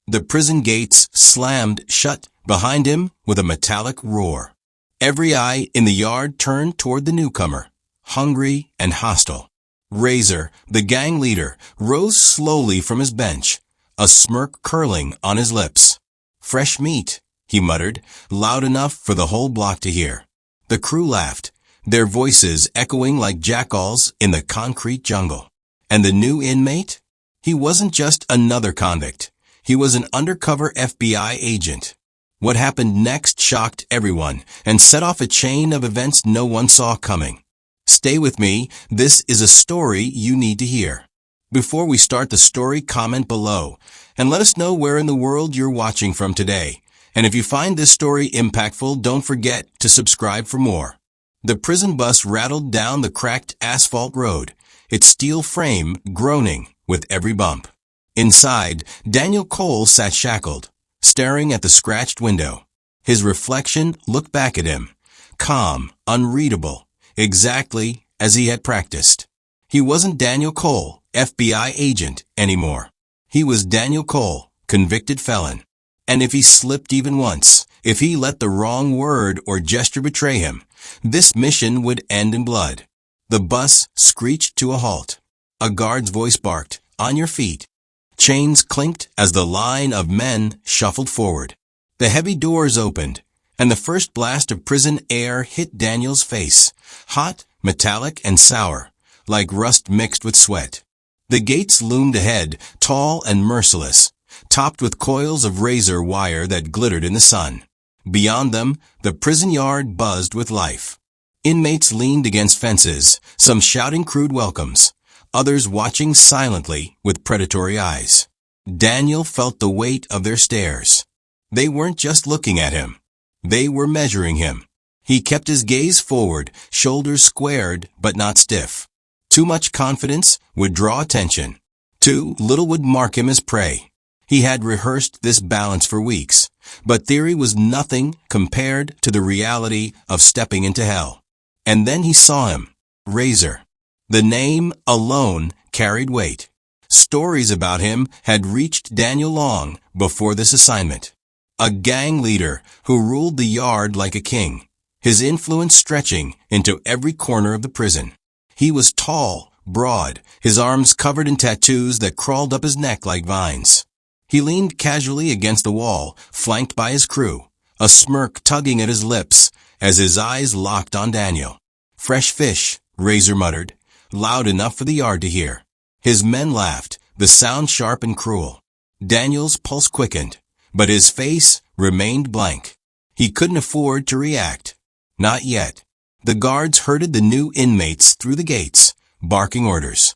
The prison gates slammed shut behind him with a metallic roar. Every eye in the yard turned toward the newcomer, hungry and hostile. Razor, the gang leader, rose slowly from his bench, a smirk curling on his lips. "Fresh meat," he muttered, loud enough for the whole block to hear. The crew laughed, their voices echoing like jackals in the concrete jungle. And the new inmate? He wasn't just another convict. He was an undercover FBI agent. What happened next shocked everyone and set off a chain of events no one saw coming. Stay with me, this is a story you need to hear. Before we start the story, comment below and let us know where in the world you're watching from today. And if you find this story impactful, don't forget to subscribe for more. The prison bus rattled down the cracked asphalt road, its steel frame groaning with every bump. Inside, Daniel Cole sat shackled, staring at the scratched window. His reflection looked back at him, calm, unreadable, exactly as he had practiced. He wasn't Daniel Cole, FBI agent, anymore. He was Daniel Cole, convicted felon. And if he slipped even once, if he let the wrong word or gesture betray him, this mission would end in blood. The bus screeched to a halt. A guard's voice barked, "On your feet." Chains clinked as the line of men shuffled forward. The heavy doors opened, and the first blast of prison air hit Daniel's face, hot, metallic, and sour, like rust mixed with sweat. The gates loomed ahead, tall and merciless, topped with coils of razor wire that glittered in the sun. Beyond them, the prison yard buzzed with life. Inmates leaned against fences, some shouting crude welcomes, others watching silently with predatory eyes. Daniel felt the weight of their stares. They weren't just looking at him. They were measuring him. He kept his gaze forward, shoulders squared but not stiff. Too much confidence would draw attention. Too little would mark him as prey. He had rehearsed this balance for weeks, but theory was nothing compared to the reality of stepping into hell. And then he saw him, Razor. The name alone carried weight. Stories about him had reached Daniel long before this assignment. A gang leader who ruled the yard like a king, his influence stretching into every corner of the prison. He was tall, broad, his arms covered in tattoos that crawled up his neck like vines. He leaned casually against the wall, flanked by his crew, a smirk tugging at his lips as his eyes locked on Daniel. "Fresh fish," Razor muttered, loud enough for the yard to hear. His men laughed, the sound sharp and cruel. Daniel's pulse quickened, but his face remained blank. He couldn't afford to react. Not yet. The guards herded the new inmates through the gates, barking orders.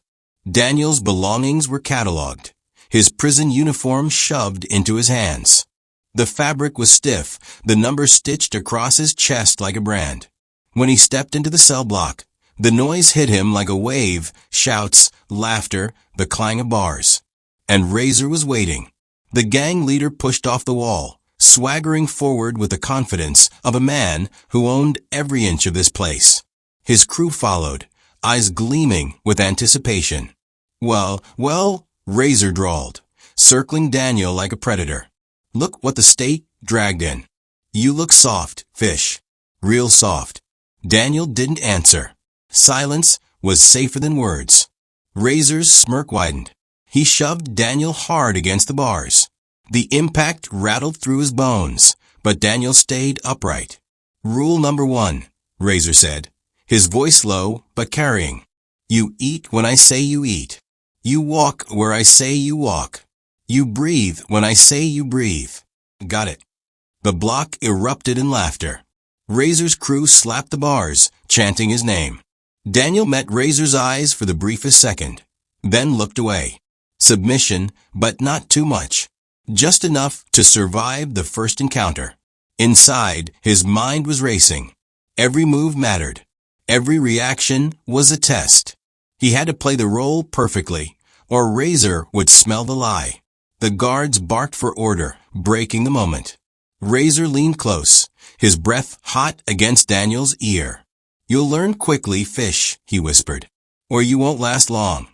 Daniel's belongings were catalogued, his prison uniform shoved into his hands. The fabric was stiff, the number stitched across his chest like a brand. When he stepped into the cell block, the noise hit him like a wave, shouts, laughter, the clang of bars. And Razor was waiting. The gang leader pushed off the wall, swaggering forward with the confidence of a man who owned every inch of this place. His crew followed, eyes gleaming with anticipation. Well, Razor drawled, circling Daniel like a predator. "Look what the state dragged in. You look soft, fish. Real soft." Daniel didn't answer. Silence was safer than words. Razor's smirk widened. He shoved Daniel hard against the bars. The impact rattled through his bones, but Daniel stayed upright. "Rule number 1, Razor said, his voice low but carrying. You eat when I say you eat. You walk where I say you walk. You breathe when I say you breathe. Got it." The block erupted in laughter. Razor's crew slapped the bars, chanting his name. Daniel met Razor's eyes for the briefest second, then looked away. Submission, but not too much. Just enough to survive the first encounter. Inside, his mind was racing. Every move mattered. Every reaction was a test. He had to play the role perfectly, or Razor would smell the lie. The guards barked for order, breaking the moment. Razor leaned close, his breath hot against Daniel's ear. "You'll learn quickly, fish," he whispered, "or you won't last long."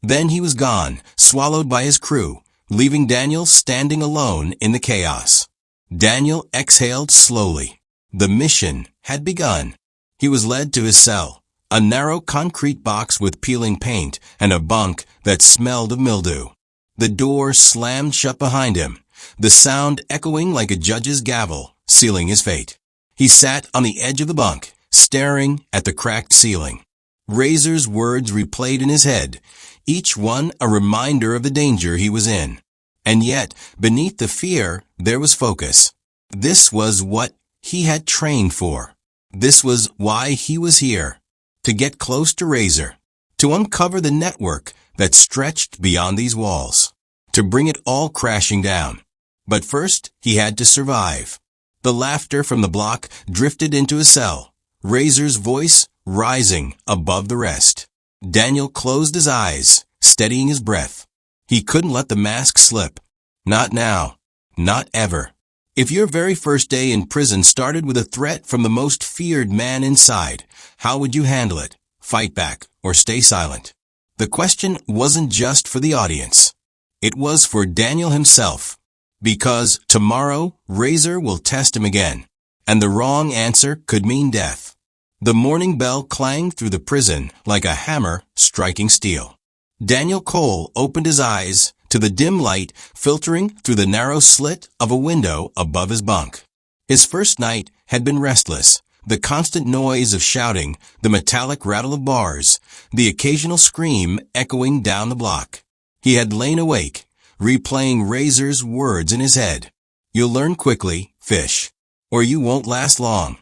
Then he was gone, swallowed by his crew, leaving Daniel standing alone in the chaos. Daniel exhaled slowly. The mission had begun. He was led to his cell, a narrow concrete box with peeling paint and a bunk that smelled of mildew. The door slammed shut behind him, the sound echoing like a judge's gavel, sealing his fate. He sat on the edge of the bunk, staring at the cracked ceiling. Razor's words replayed in his head, each one a reminder of the danger he was in. And yet, beneath the fear, there was focus. This was what he had trained for. This was why he was here. To get close to Razor. To uncover the network that stretched beyond these walls. To bring it all crashing down. But first, he had to survive. The laughter from the block drifted into his cell, Razor's voice rising above the rest. Daniel closed his eyes, steadying his breath. He couldn't let the mask slip. Not now. Not ever. If your very first day in prison started with a threat from the most feared man inside, how would you handle it? Fight back or stay silent? The question wasn't just for the audience. It was for Daniel himself. Because tomorrow, Razor will test him again, and the wrong answer could mean death. The morning bell clanged through the prison like a hammer striking steel. Daniel Cole opened his eyes to the dim light filtering through the narrow slit of a window above his bunk. His first night had been restless, the constant noise of shouting, the metallic rattle of bars, the occasional scream echoing down the block. He had lain awake, replaying Razor's words in his head. You'll learn quickly, fish, or you won't last long.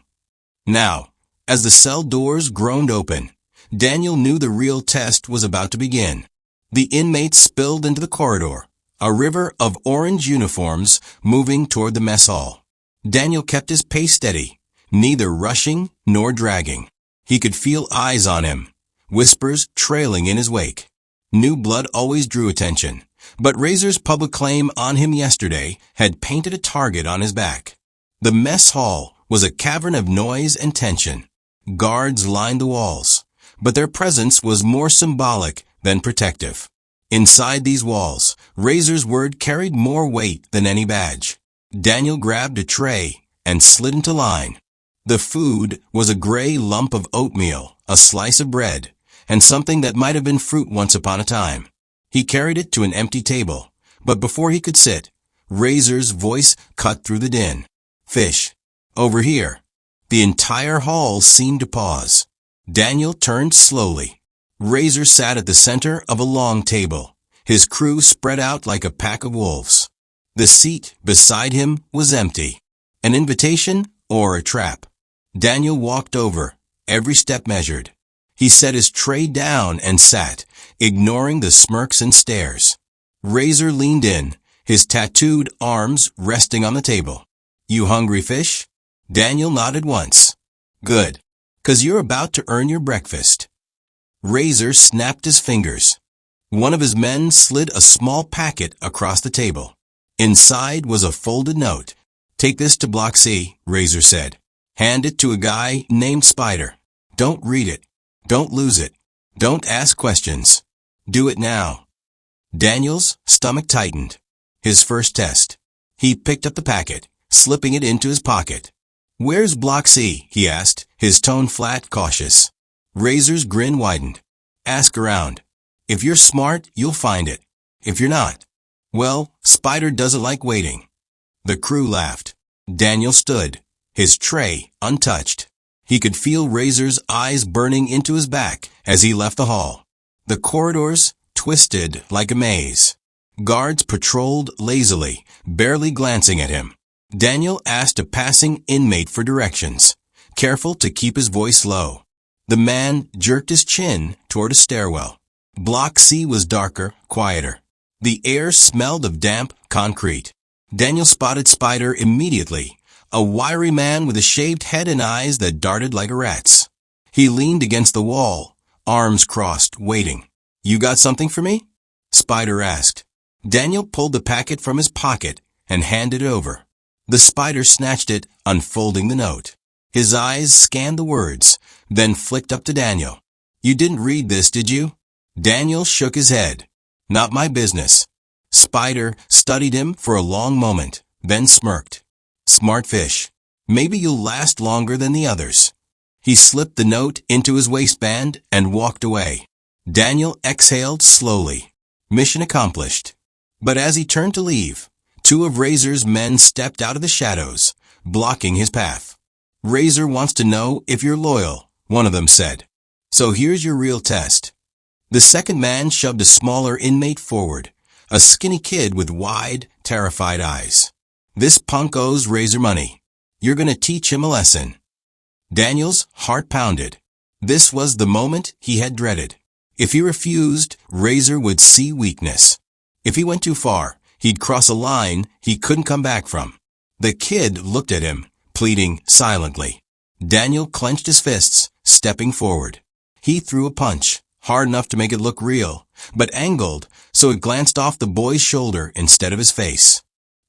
Now, as the cell doors groaned open, Daniel knew the real test was about to begin. The inmates spilled into the corridor, a river of orange uniforms moving toward the mess hall. Daniel kept his pace steady, neither rushing nor dragging. He could feel eyes on him, whispers trailing in his wake. New blood always drew attention. But Razor's public claim on him yesterday had painted a target on his back. The mess hall was a cavern of noise and tension. Guards lined the walls, but their presence was more symbolic than protective. Inside these walls, Razor's word carried more weight than any badge. Daniel grabbed a tray and slid into line. The food was a gray lump of oatmeal, a slice of bread, and something that might have been fruit once upon a time. He carried it to an empty table, but before he could sit, Razor's voice cut through the din. Fish. Over here. The entire hall seemed to pause. Daniel turned slowly. Razor sat at the center of a long table, his crew spread out like a pack of wolves. The seat beside him was empty. An invitation or a trap? Daniel walked over, every step measured. He set his tray down and sat, ignoring the smirks and stares. Razor leaned in, his tattooed arms resting on the table. You hungry, fish? Daniel nodded once. Good, 'cause you're about to earn your breakfast. Razor snapped his fingers. One of his men slid a small packet across the table. Inside was a folded note. Take this to Block C, Razor said. Hand it to a guy named Spider. Don't read it. Don't lose it. Don't ask questions. Do it now. Daniel's stomach tightened. His first test. He picked up the packet, slipping it into his pocket. Where's Block C? He asked, his tone flat, cautious. Razor's grin widened. Ask around. If you're smart, you'll find it. If you're not, well, Spider doesn't like waiting. The crew laughed. Daniel stood, his tray untouched. He could feel Razor's eyes burning into his back as he left the hall. The corridors twisted like a maze. Guards patrolled lazily, barely glancing at him. Daniel asked a passing inmate for directions, careful to keep his voice low. The man jerked his chin toward a stairwell. Block C was darker, quieter. The air smelled of damp concrete. Daniel spotted Spider immediately, a wiry man with a shaved head and eyes that darted like a rat's. He leaned against the wall, arms crossed, waiting. You got something for me? Spider asked. Daniel pulled the packet from his pocket and handed it over. The Spider snatched it, unfolding the note. His eyes scanned the words, then flicked up to Daniel. You didn't read this, did you? Daniel shook his head. Not my business. Spider studied him for a long moment, then smirked. Smart fish. Maybe you'll last longer than the others. He slipped the note into his waistband and walked away. Daniel exhaled slowly. Mission accomplished. But as he turned to leave, two of Razor's men stepped out of the shadows, blocking his path. Razor wants to know if you're loyal, one of them said. So here's your real test. The second man shoved a smaller inmate forward, a skinny kid with wide, terrified eyes. This punk owes Razor money. You're going to teach him a lesson. Daniel's heart pounded. This was the moment he had dreaded. If he refused, Razor would see weakness. If he went too far, he'd cross a line he couldn't come back from. The kid looked at him, pleading silently. Daniel clenched his fists, stepping forward. He threw a punch, hard enough to make it look real, but angled so it glanced off the boy's shoulder instead of his face.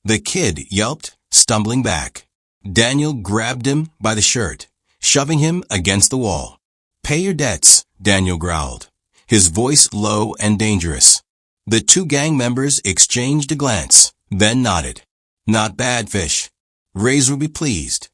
The kid yelped, stumbling back. Daniel grabbed him by the shirt, shoving him against the wall. Pay your debts, Daniel growled, his voice low and dangerous. The two gang members exchanged a glance, then nodded. Not bad, fish. Razor would be pleased.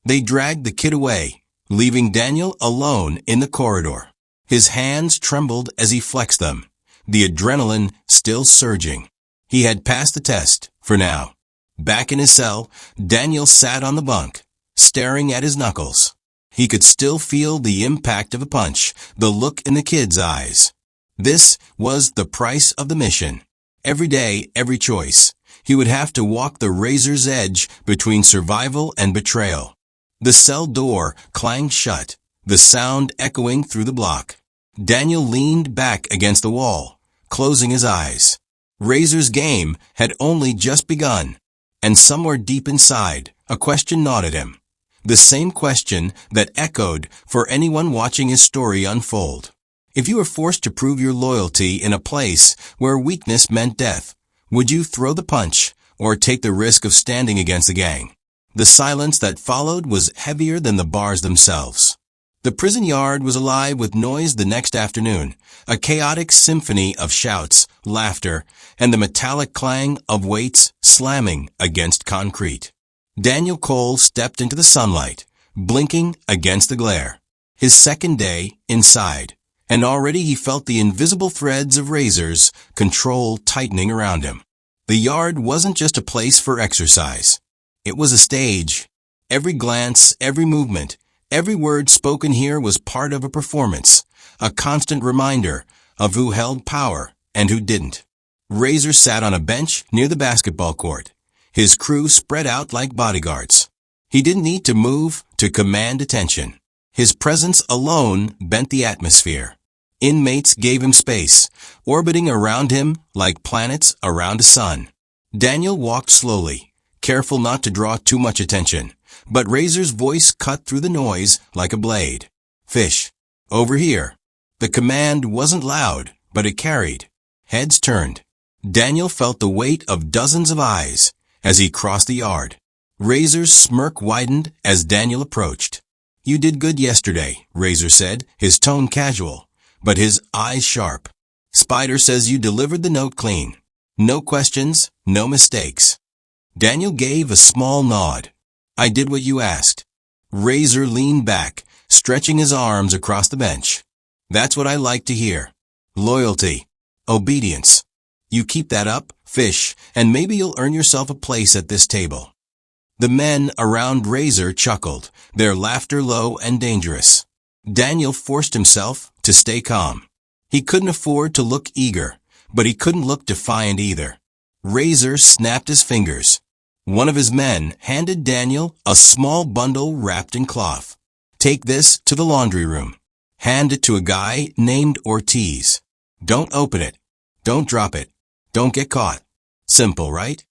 They dragged the kid away, leaving Daniel alone in the corridor. His hands trembled as he flexed them, the adrenaline still surging. He had passed the test, for now. Back in his cell, Daniel sat on the bunk, staring at his knuckles. He could still feel the impact of a punch, the look in the kid's eyes. This was the price of the mission. Every day, every choice. He would have to walk the razor's edge between survival and betrayal. The cell door clanged shut, the sound echoing through the block. Daniel leaned back against the wall, closing his eyes. Razor's game had only just begun, and somewhere deep inside, a question gnawed at him. The same question that echoed for anyone watching his story unfold. If you were forced to prove your loyalty in a place where weakness meant death, would you throw the punch or take the risk of standing against the gang? The silence that followed was heavier than the bars themselves. The prison yard was alive with noise the next afternoon, a chaotic symphony of shouts, laughter, and the metallic clang of weights slamming against concrete. Daniel Cole stepped into the sunlight, blinking against the glare. His second day inside, and already he felt the invisible threads of Razor's control tightening around him. The yard wasn't just a place for exercise. It was a stage. Every glance, every movement, every word spoken here was part of a performance, a constant reminder of who held power and who didn't. Razor sat on a bench near the basketball court, his crew spread out like bodyguards. He didn't need to move to command attention. His presence alone bent the atmosphere. Inmates gave him space, orbiting around him like planets around a sun. Daniel walked slowly, careful not to draw too much attention, but Razor's voice cut through the noise like a blade. Fish. Over here. The command wasn't loud, but it carried. Heads turned. Daniel felt the weight of dozens of eyes as he crossed the yard. Razor's smirk widened as Daniel approached. You did good yesterday, Razor said, his tone casual, but his eyes sharp. Spider says you delivered the note clean. No questions, no mistakes. Daniel gave a small nod. I did what you asked. Razor leaned back, stretching his arms across the bench. That's what I like to hear. Loyalty. Obedience. You keep that up, fish, and maybe you'll earn yourself a place at this table. The men around Razor chuckled, their laughter low and dangerous. Daniel forced himself to stay calm. He couldn't afford to look eager, but he couldn't look defiant either. Razor snapped his fingers. One of his men handed Daniel a small bundle wrapped in cloth. Take this to the laundry room. Hand it to a guy named Ortiz. Don't open it. Don't drop it. Don't get caught. Simple, right?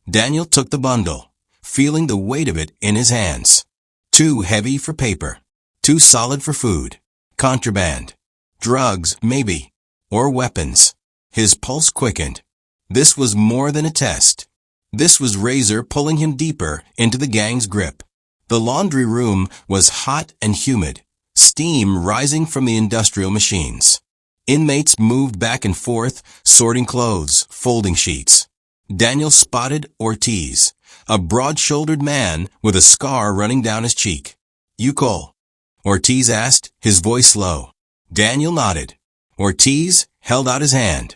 Daniel took the bundle, feeling the weight of it in his hands. Too heavy for paper. Too solid for food. Contraband. Drugs, maybe. Or weapons. His pulse quickened. This was more than a test. This was Razor pulling him deeper into the gang's grip. The laundry room was hot and humid, steam rising from the industrial machines. Inmates moved back and forth, sorting clothes, folding sheets. Daniel spotted Ortiz, a broad-shouldered man with a scar running down his cheek. "You Cole?" Ortiz asked, his voice low. Daniel nodded. Ortiz held out his hand.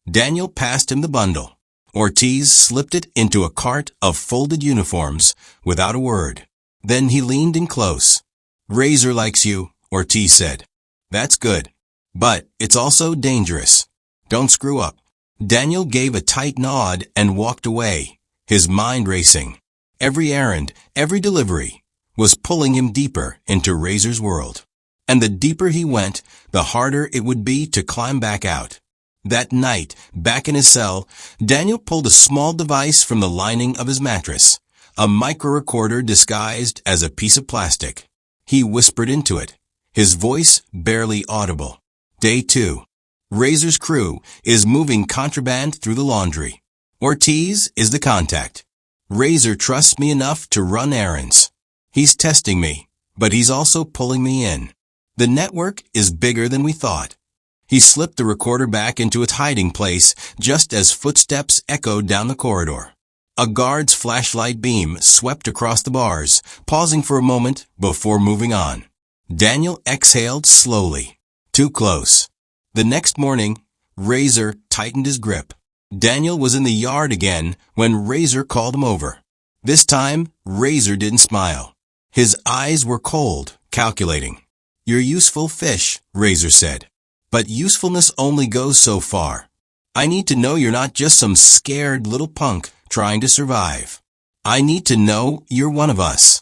Daniel passed him the bundle. Ortiz slipped it into a cart of folded uniforms without a word. Then he leaned in close. "Razor likes you," Ortiz said. "That's good. But it's also dangerous. Don't screw up." Daniel gave a tight nod and walked away, his mind racing. Every errand, every delivery, was pulling him deeper into Razor's world. And the deeper he went, the harder it would be to climb back out. That night, back in his cell, Daniel pulled a small device from the lining of his mattress, a micro-recorder disguised as a piece of plastic. He whispered into it, his voice barely audible. Day 2. Razor's crew is moving contraband through the laundry. Ortiz is the contact. Razor trusts me enough to run errands. He's testing me, but he's also pulling me in. The network is bigger than we thought. He slipped the recorder back into its hiding place just as footsteps echoed down the corridor. A guard's flashlight beam swept across the bars, pausing for a moment before moving on. Daniel exhaled slowly. Too close. The next morning, Razor tightened his grip. Daniel was in the yard again when Razor called him over. This time, Razor didn't smile. His eyes were cold, calculating. "You're useful fish," Razor said. "But usefulness only goes so far. I need to know you're not just some scared little punk trying to survive. I need to know you're one of us."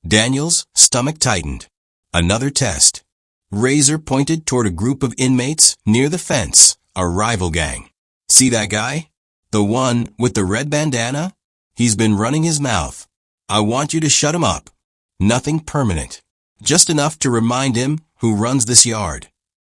Daniel's stomach tightened. Another test. Razor pointed toward a group of inmates near the fence, a rival gang. "See that guy? The one with the red bandana? He's been running his mouth. I want you to shut him up. Nothing permanent. Just enough to remind him who runs this yard."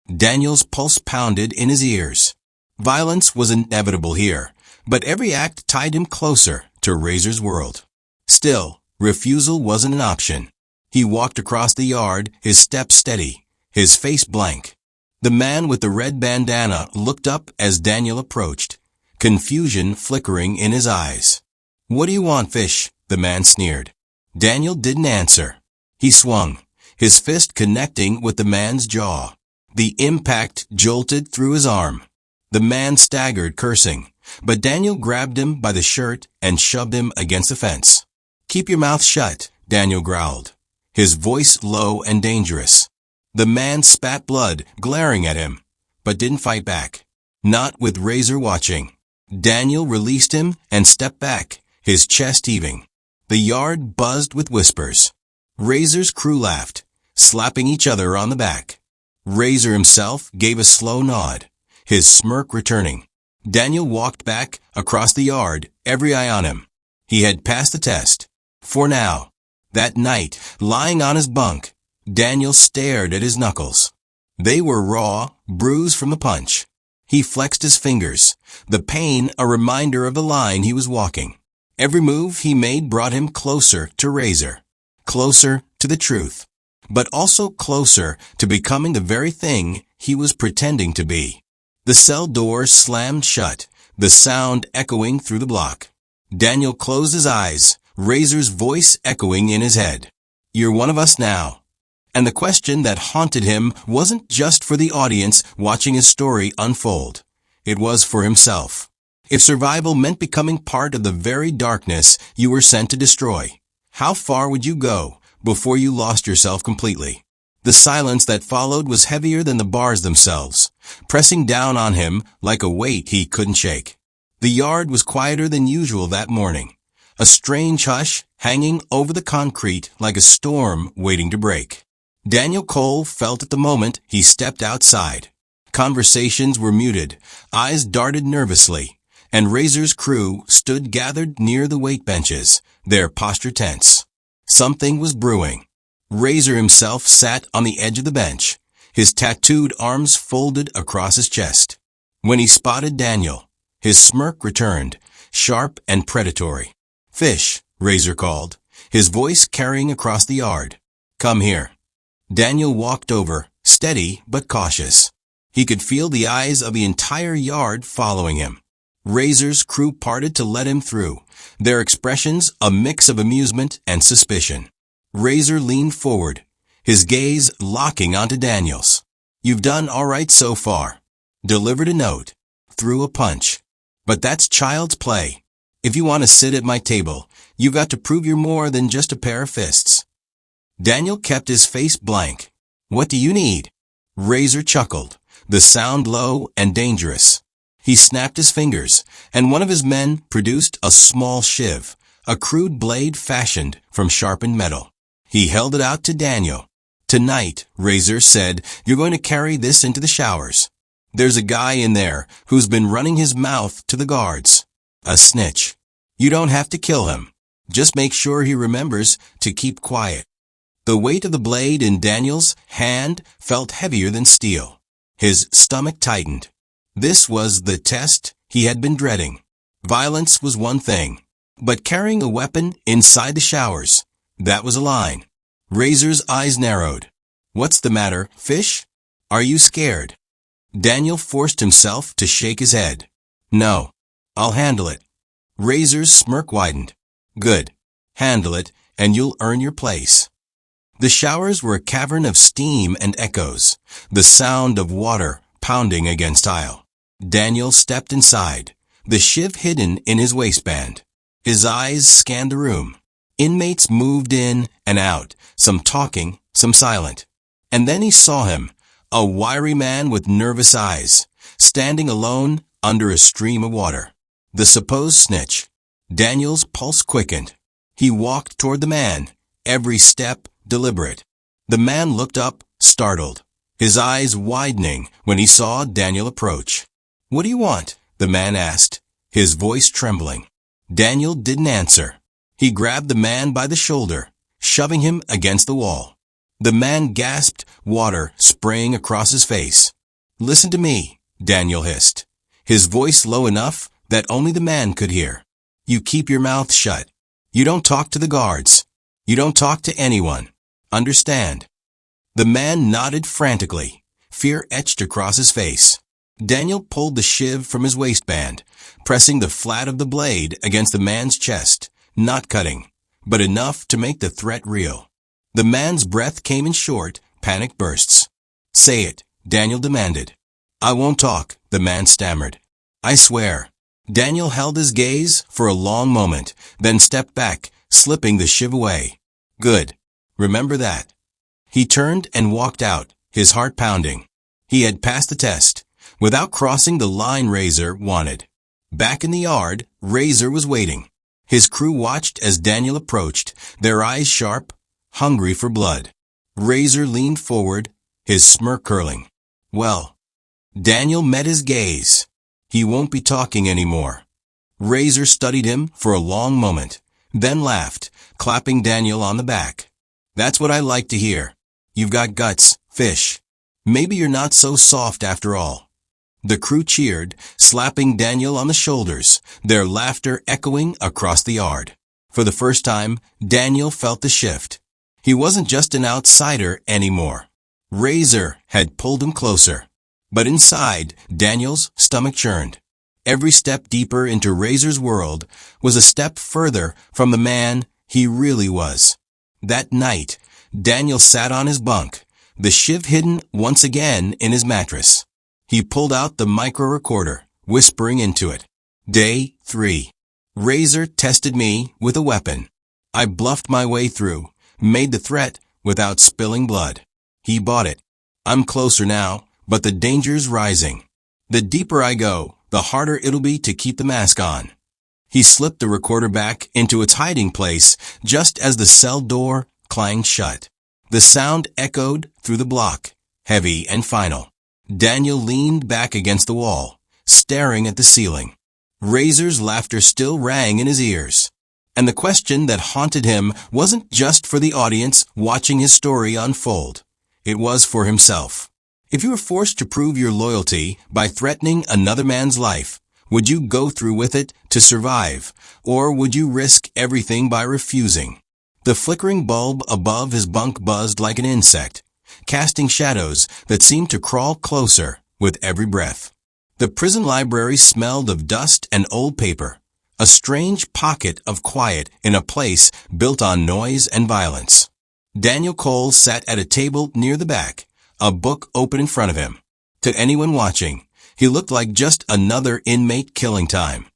Daniel's pulse pounded in his ears. Violence was inevitable here, but every act tied him closer to Razor's world. Still, refusal wasn't an option. He walked across the yard, his step steady, his face blank. The man with the red bandana looked up as Daniel approached, confusion flickering in his eyes. "What do you want, fish?" the man sneered. Daniel didn't answer. He swung, his fist connecting with the man's jaw. The impact jolted through his arm. The man staggered, cursing, but Daniel grabbed him by the shirt and shoved him against the fence. "Keep your mouth shut," Daniel growled, his voice low and dangerous. The man spat blood, glaring at him, but didn't fight back. Not with Razor watching. Daniel released him and stepped back, his chest heaving. The yard buzzed with whispers. Razor's crew laughed, slapping each other on the back. Razor himself gave a slow nod, his smirk returning. Daniel walked back across the yard, every eye on him. He had passed the test. For now. That night, lying on his bunk, Daniel stared at his knuckles. They were raw, bruised from the punch. He flexed his fingers, the pain a reminder of the line he was walking. Every move he made brought him closer to Razor, closer to the truth, but also closer to becoming the very thing he was pretending to be. The cell door slammed shut, the sound echoing through the block. Daniel closed his eyes, Razor's voice echoing in his head. "You're one of us now." And the question that haunted him wasn't just for the audience watching his story unfold. It was for himself. If survival meant becoming part of the very darkness you were sent to destroy, how far would you go before you lost yourself completely? The silence that followed was heavier than the bars themselves, pressing down on him like a weight he couldn't shake. The yard was quieter than usual that morning, a strange hush hanging over the concrete like a storm waiting to break. Daniel Cole felt at the moment he stepped outside. Conversations were muted, eyes darted nervously, and Razor's crew stood gathered near the weight benches, their posture tense. Something was brewing. Razor himself sat on the edge of the bench, his tattooed arms folded across his chest. When he spotted Daniel, his smirk returned, sharp and predatory. "Fish," Razor called, his voice carrying across the yard. "Come here." Daniel walked over, steady but cautious. He could feel the eyes of the entire yard following him. Razor's crew parted to let him through, their expressions a mix of amusement and suspicion. Razor leaned forward, his gaze locking onto Daniel's. "You've done all right so far." Delivered a note. Threw a punch. "But that's child's play. If you want to sit at my table, you've got to prove you're more than just a pair of fists." Daniel kept his face blank. "What do you need?" Razor chuckled, the sound low and dangerous. He snapped his fingers, and one of his men produced a small shiv, a crude blade fashioned from sharpened metal. He held it out to Daniel. "Tonight," Razor said, "you're going to carry this into the showers. There's a guy in there who's been running his mouth to the guards. A snitch. You don't have to kill him. Just make sure he remembers to keep quiet." The weight of the blade in Daniel's hand felt heavier than steel. His stomach tightened. This was the test he had been dreading. Violence was one thing, but carrying a weapon inside the showers, that was a line. Razor's eyes narrowed. "What's the matter, fish? Are you scared?" Daniel forced himself to shake his head. "No. I'll handle it." Razor's smirk widened. "Good. Handle it, and you'll earn your place." The showers were a cavern of steam and echoes, the sound of water pounding against tile. Daniel stepped inside, the shiv hidden in his waistband. His eyes scanned the room. Inmates moved in and out, some talking, some silent. And then he saw him, a wiry man with nervous eyes, standing alone under a stream of water. The supposed snitch. Daniel's pulse quickened. He walked toward the man, every step deliberate. The man looked up, startled, his eyes widening when he saw Daniel approach. "What do you want?" the man asked, his voice trembling. Daniel didn't answer. He grabbed the man by the shoulder, shoving him against the wall. The man gasped, water spraying across his face. "Listen to me," Daniel hissed, his voice low enough that only the man could hear. "You keep your mouth shut. You don't talk to the guards. You don't talk to anyone. Understand?" The man nodded frantically, fear etched across his face. Daniel pulled the shiv from his waistband, pressing the flat of the blade against the man's chest, not cutting, but enough to make the threat real. The man's breath came in short, panic bursts. "Say it," Daniel demanded. "I won't talk," the man stammered. "I swear." Daniel held his gaze for a long moment, then stepped back, slipping the shiv away. "Good. Remember that." He turned and walked out, his heart pounding. He had passed the test, without crossing the line Razor wanted. Back in the yard, Razor was waiting. His crew watched as Daniel approached, their eyes sharp, hungry for blood. Razor leaned forward, his smirk curling. "Well." Daniel met his gaze. He won't be talking anymore. Razor studied him for a long moment, then laughed, clapping Daniel on the back. "That's what I like to hear. You've got guts, fish. Maybe you're not so soft after all." The crew cheered, slapping Daniel on the shoulders, their laughter echoing across the yard. For the first time, Daniel felt the shift. He wasn't just an outsider anymore. Razor had pulled him closer. But inside, Daniel's stomach churned. Every step deeper into Razor's world was a step further from the man he really was. That night, Daniel sat on his bunk, the shiv hidden once again in his mattress. He pulled out the micro-recorder, whispering into it. Day 3. Razor tested me with a weapon. I bluffed my way through, made the threat without spilling blood. He bought it. I'm closer now, but the danger's rising. The deeper I go, the harder it'll be to keep the mask on. He slipped the recorder back into its hiding place just as the cell door clanged shut. The sound echoed through the block, heavy and final. Daniel leaned back against the wall, staring at the ceiling. Razor's laughter still rang in his ears. And the question that haunted him wasn't just for the audience watching his story unfold. It was for himself. If you were forced to prove your loyalty by threatening another man's life, would you go through with it to survive, or would you risk everything by refusing? The flickering bulb above his bunk buzzed like an insect, casting shadows that seemed to crawl closer, with every breath. The prison library smelled of dust and old paper, a strange pocket of quiet in a place built on noise and violence. Daniel Cole sat at a table near the back, a book open in front of him. To anyone watching, he looked like just another inmate killing time.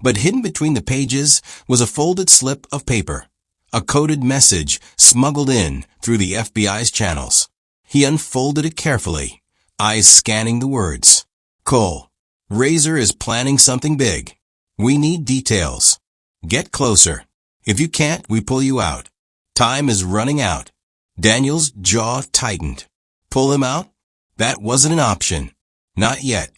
But hidden between the pages was a folded slip of paper, a coded message smuggled in through the FBI's channels. He unfolded it carefully, eyes scanning the words. Cole, Razor is planning something big. We need details. Get closer. If you can't, we pull you out. Time is running out. Daniel's jaw tightened. Pull him out? That wasn't an option. Not yet.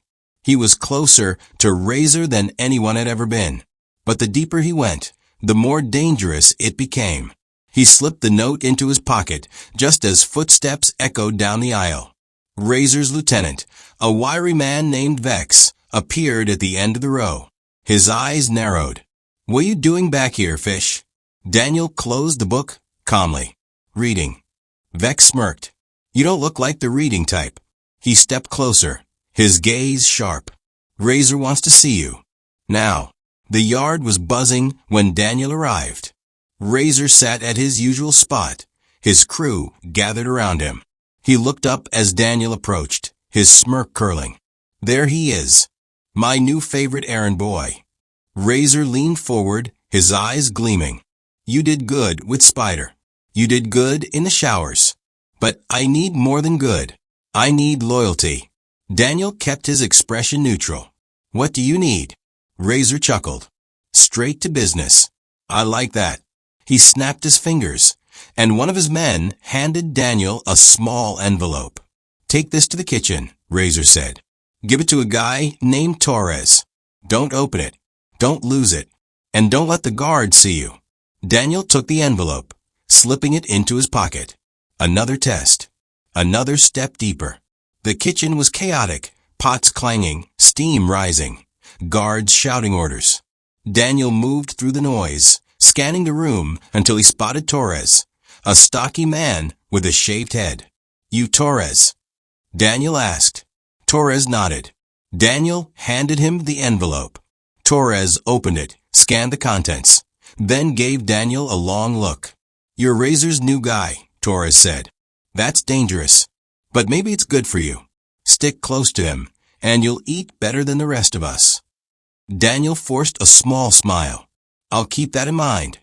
He was closer to Razor than anyone had ever been. But the deeper he went, the more dangerous it became. He slipped the note into his pocket just as footsteps echoed down the aisle. Razor's lieutenant, a wiry man named Vex, appeared at the end of the row. His eyes narrowed. What are you doing back here, Fish? Daniel closed the book calmly. Reading. Vex smirked. You don't look like the reading type. He stepped closer, his gaze sharp. Razor wants to see you. Now. The yard was buzzing when Daniel arrived. Razor sat at his usual spot, his crew gathered around him. He looked up as Daniel approached, his smirk curling. There he is. My new favorite errand boy. Razor leaned forward, his eyes gleaming. You did good with Spider. You did good in the showers. But I need more than good. I need loyalty. Daniel kept his expression neutral. What do you need? Razor chuckled. Straight to business. I like that. He snapped his fingers, and one of his men handed Daniel a small envelope. Take this to the kitchen, Razor said. Give it to a guy named Torres. Don't open it. Don't lose it. And don't let the guards see you. Daniel took the envelope, slipping it into his pocket. Another test. Another step deeper. The kitchen was chaotic, pots clanging, steam rising, guards shouting orders. Daniel moved through the noise, scanning the room until he spotted Torres, a stocky man with a shaved head. You Torres? Daniel asked. Torres nodded. Daniel handed him the envelope. Torres opened it, scanned the contents, then gave Daniel a long look. You're Razor's new guy, Torres said. That's dangerous. But maybe it's good for you. Stick close to him, and you'll eat better than the rest of us. Daniel forced a small smile. I'll keep that in mind.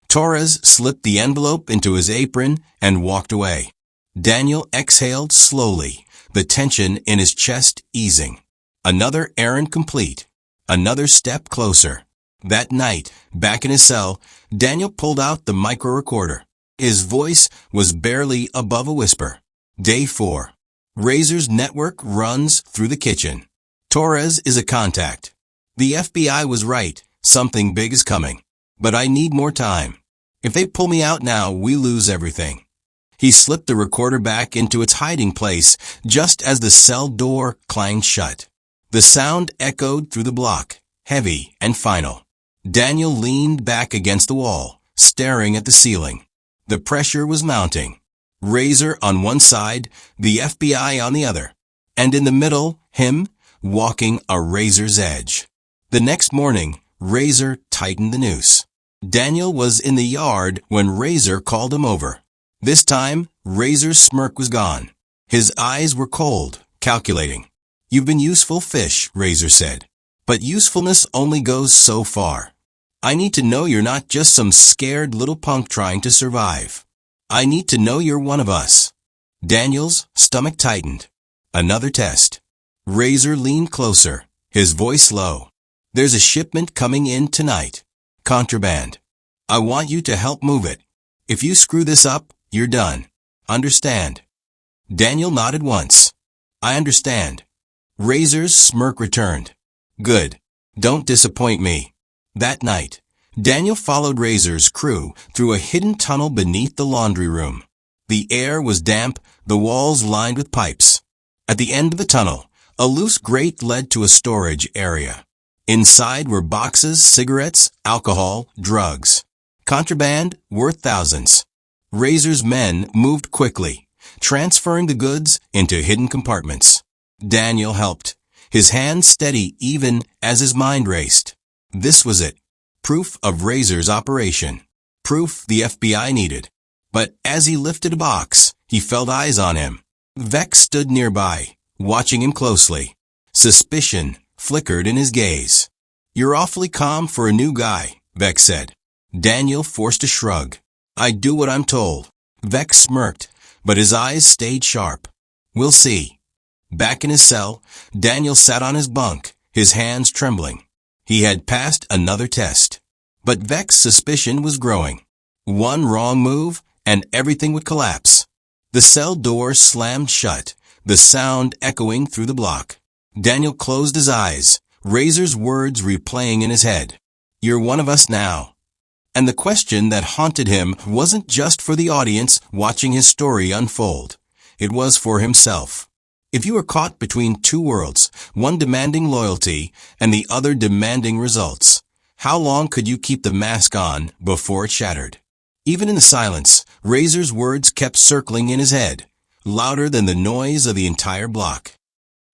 Torres slipped the envelope into his apron and walked away. Daniel exhaled slowly, the tension in his chest easing. Another errand complete. Another step closer. That night, back in his cell, Daniel pulled out the micro recorder. His voice was barely above a whisper. Day 4. Razor's network runs through the kitchen. Torres is a contact. The FBI was right. Something big is coming. But I need more time. If they pull me out now, we lose everything. He slipped the recorder back into its hiding place just as the cell door clanged shut. The sound echoed through the block, heavy and final. Daniel leaned back against the wall, staring at the ceiling. The pressure was mounting. Razor on one side, the FBI on the other. And in the middle, him, walking a razor's edge. The next morning, Razor tightened the noose. Daniel was in the yard when Razor called him over. This time, Razor's smirk was gone. His eyes were cold, calculating. You've been useful fish, Razor said. But usefulness only goes so far. I need to know you're not just some scared little punk trying to survive. I need to know you're one of us. Daniel's stomach tightened. Another test. Razor leaned closer, his voice low. There's a shipment coming in tonight. Contraband. I want you to help move it. If you screw this up, you're done. Understand? Daniel nodded once. I understand. Razor's smirk returned. Good. Don't disappoint me. That night, Daniel followed Razor's crew through a hidden tunnel beneath the laundry room. The air was damp, the walls lined with pipes. At the end of the tunnel, a loose grate led to a storage area. Inside were boxes, cigarettes, alcohol, drugs. Contraband worth thousands. Razor's men moved quickly, transferring the goods into hidden compartments. Daniel helped, his hands steady even as his mind raced. This was it. Proof of Razor's operation. Proof the FBI needed. But as he lifted a box, he felt eyes on him. Vex stood nearby, watching him closely. Suspicion flickered in his gaze. "You're awfully calm for a new guy," Vex said. Daniel forced a shrug. "I do what I'm told." Vex smirked, but his eyes stayed sharp. "We'll see." Back in his cell, Daniel sat on his bunk, his hands trembling. He had passed another test. But Vex's suspicion was growing. One wrong move, and everything would collapse. The cell door slammed shut, the sound echoing through the block. Daniel closed his eyes, Razor's words replaying in his head. "You're one of us now." And the question that haunted him wasn't just for the audience watching his story unfold. It was for himself. If you were caught between two worlds, one demanding loyalty and the other demanding results, how long could you keep the mask on before it shattered? Even in the silence, Razor's words kept circling in his head, louder than the noise of the entire block.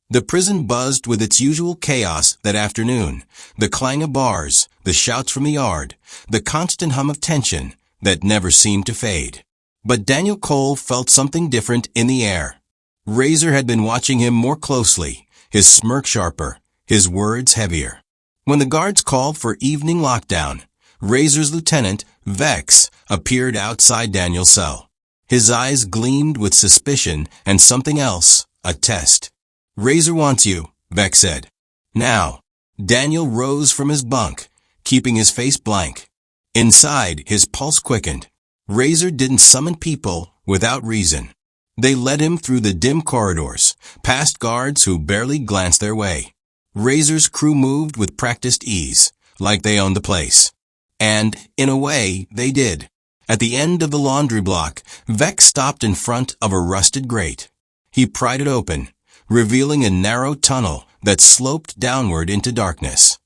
The prison buzzed with its usual chaos that afternoon, the clang of bars, the shouts from the yard, the constant hum of tension that never seemed to fade. But Daniel Cole felt something different in the air. Razor had been watching him more closely, his smirk sharper, his words heavier. When the guards called for evening lockdown, Razor's lieutenant, Vex, appeared outside Daniel's cell. His eyes gleamed with suspicion and something else, a test. "Razor wants you," Vex said. Now, Daniel rose from his bunk, keeping his face blank. Inside, his pulse quickened. Razor didn't summon people without reason. They led him through the dim corridors, past guards who barely glanced their way. Razor's crew moved with practiced ease, like they owned the place. And, in a way, they did. At the end of the laundry block, Vex stopped in front of a rusted grate. He pried it open, revealing a narrow tunnel that sloped downward into darkness.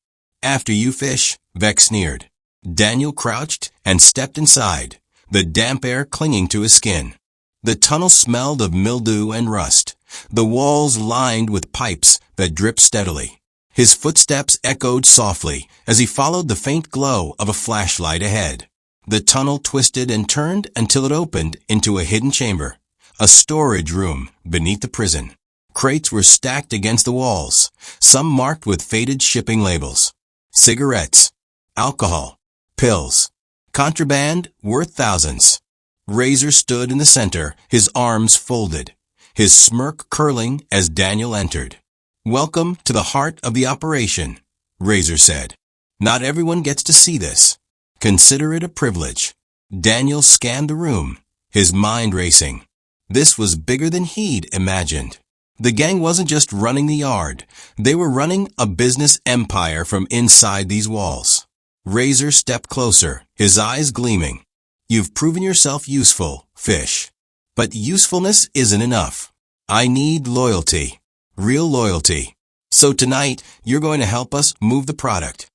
"After you, fish," Vex sneered. Daniel crouched and stepped inside, the damp air clinging to his skin. The tunnel smelled of mildew and rust, the walls lined with pipes that dripped steadily. His footsteps echoed softly as he followed the faint glow of a flashlight ahead. The tunnel twisted and turned until it opened into a hidden chamber, a storage room beneath the prison. Crates were stacked against the walls, some marked with faded shipping labels. Cigarettes, alcohol, pills, contraband worth thousands. Razor stood in the center, his arms folded, his smirk curling as Daniel entered. "Welcome to the heart of the operation," Razor said. "Not everyone gets to see this. Consider it a privilege." Daniel scanned the room, his mind racing. This was bigger than he'd imagined. The gang wasn't just running the yard. They were running a business empire from inside these walls. Razor stepped closer, his eyes gleaming. "You've proven yourself useful, fish. But usefulness isn't enough. I need loyalty. Real loyalty. So tonight, you're going to help us move the product."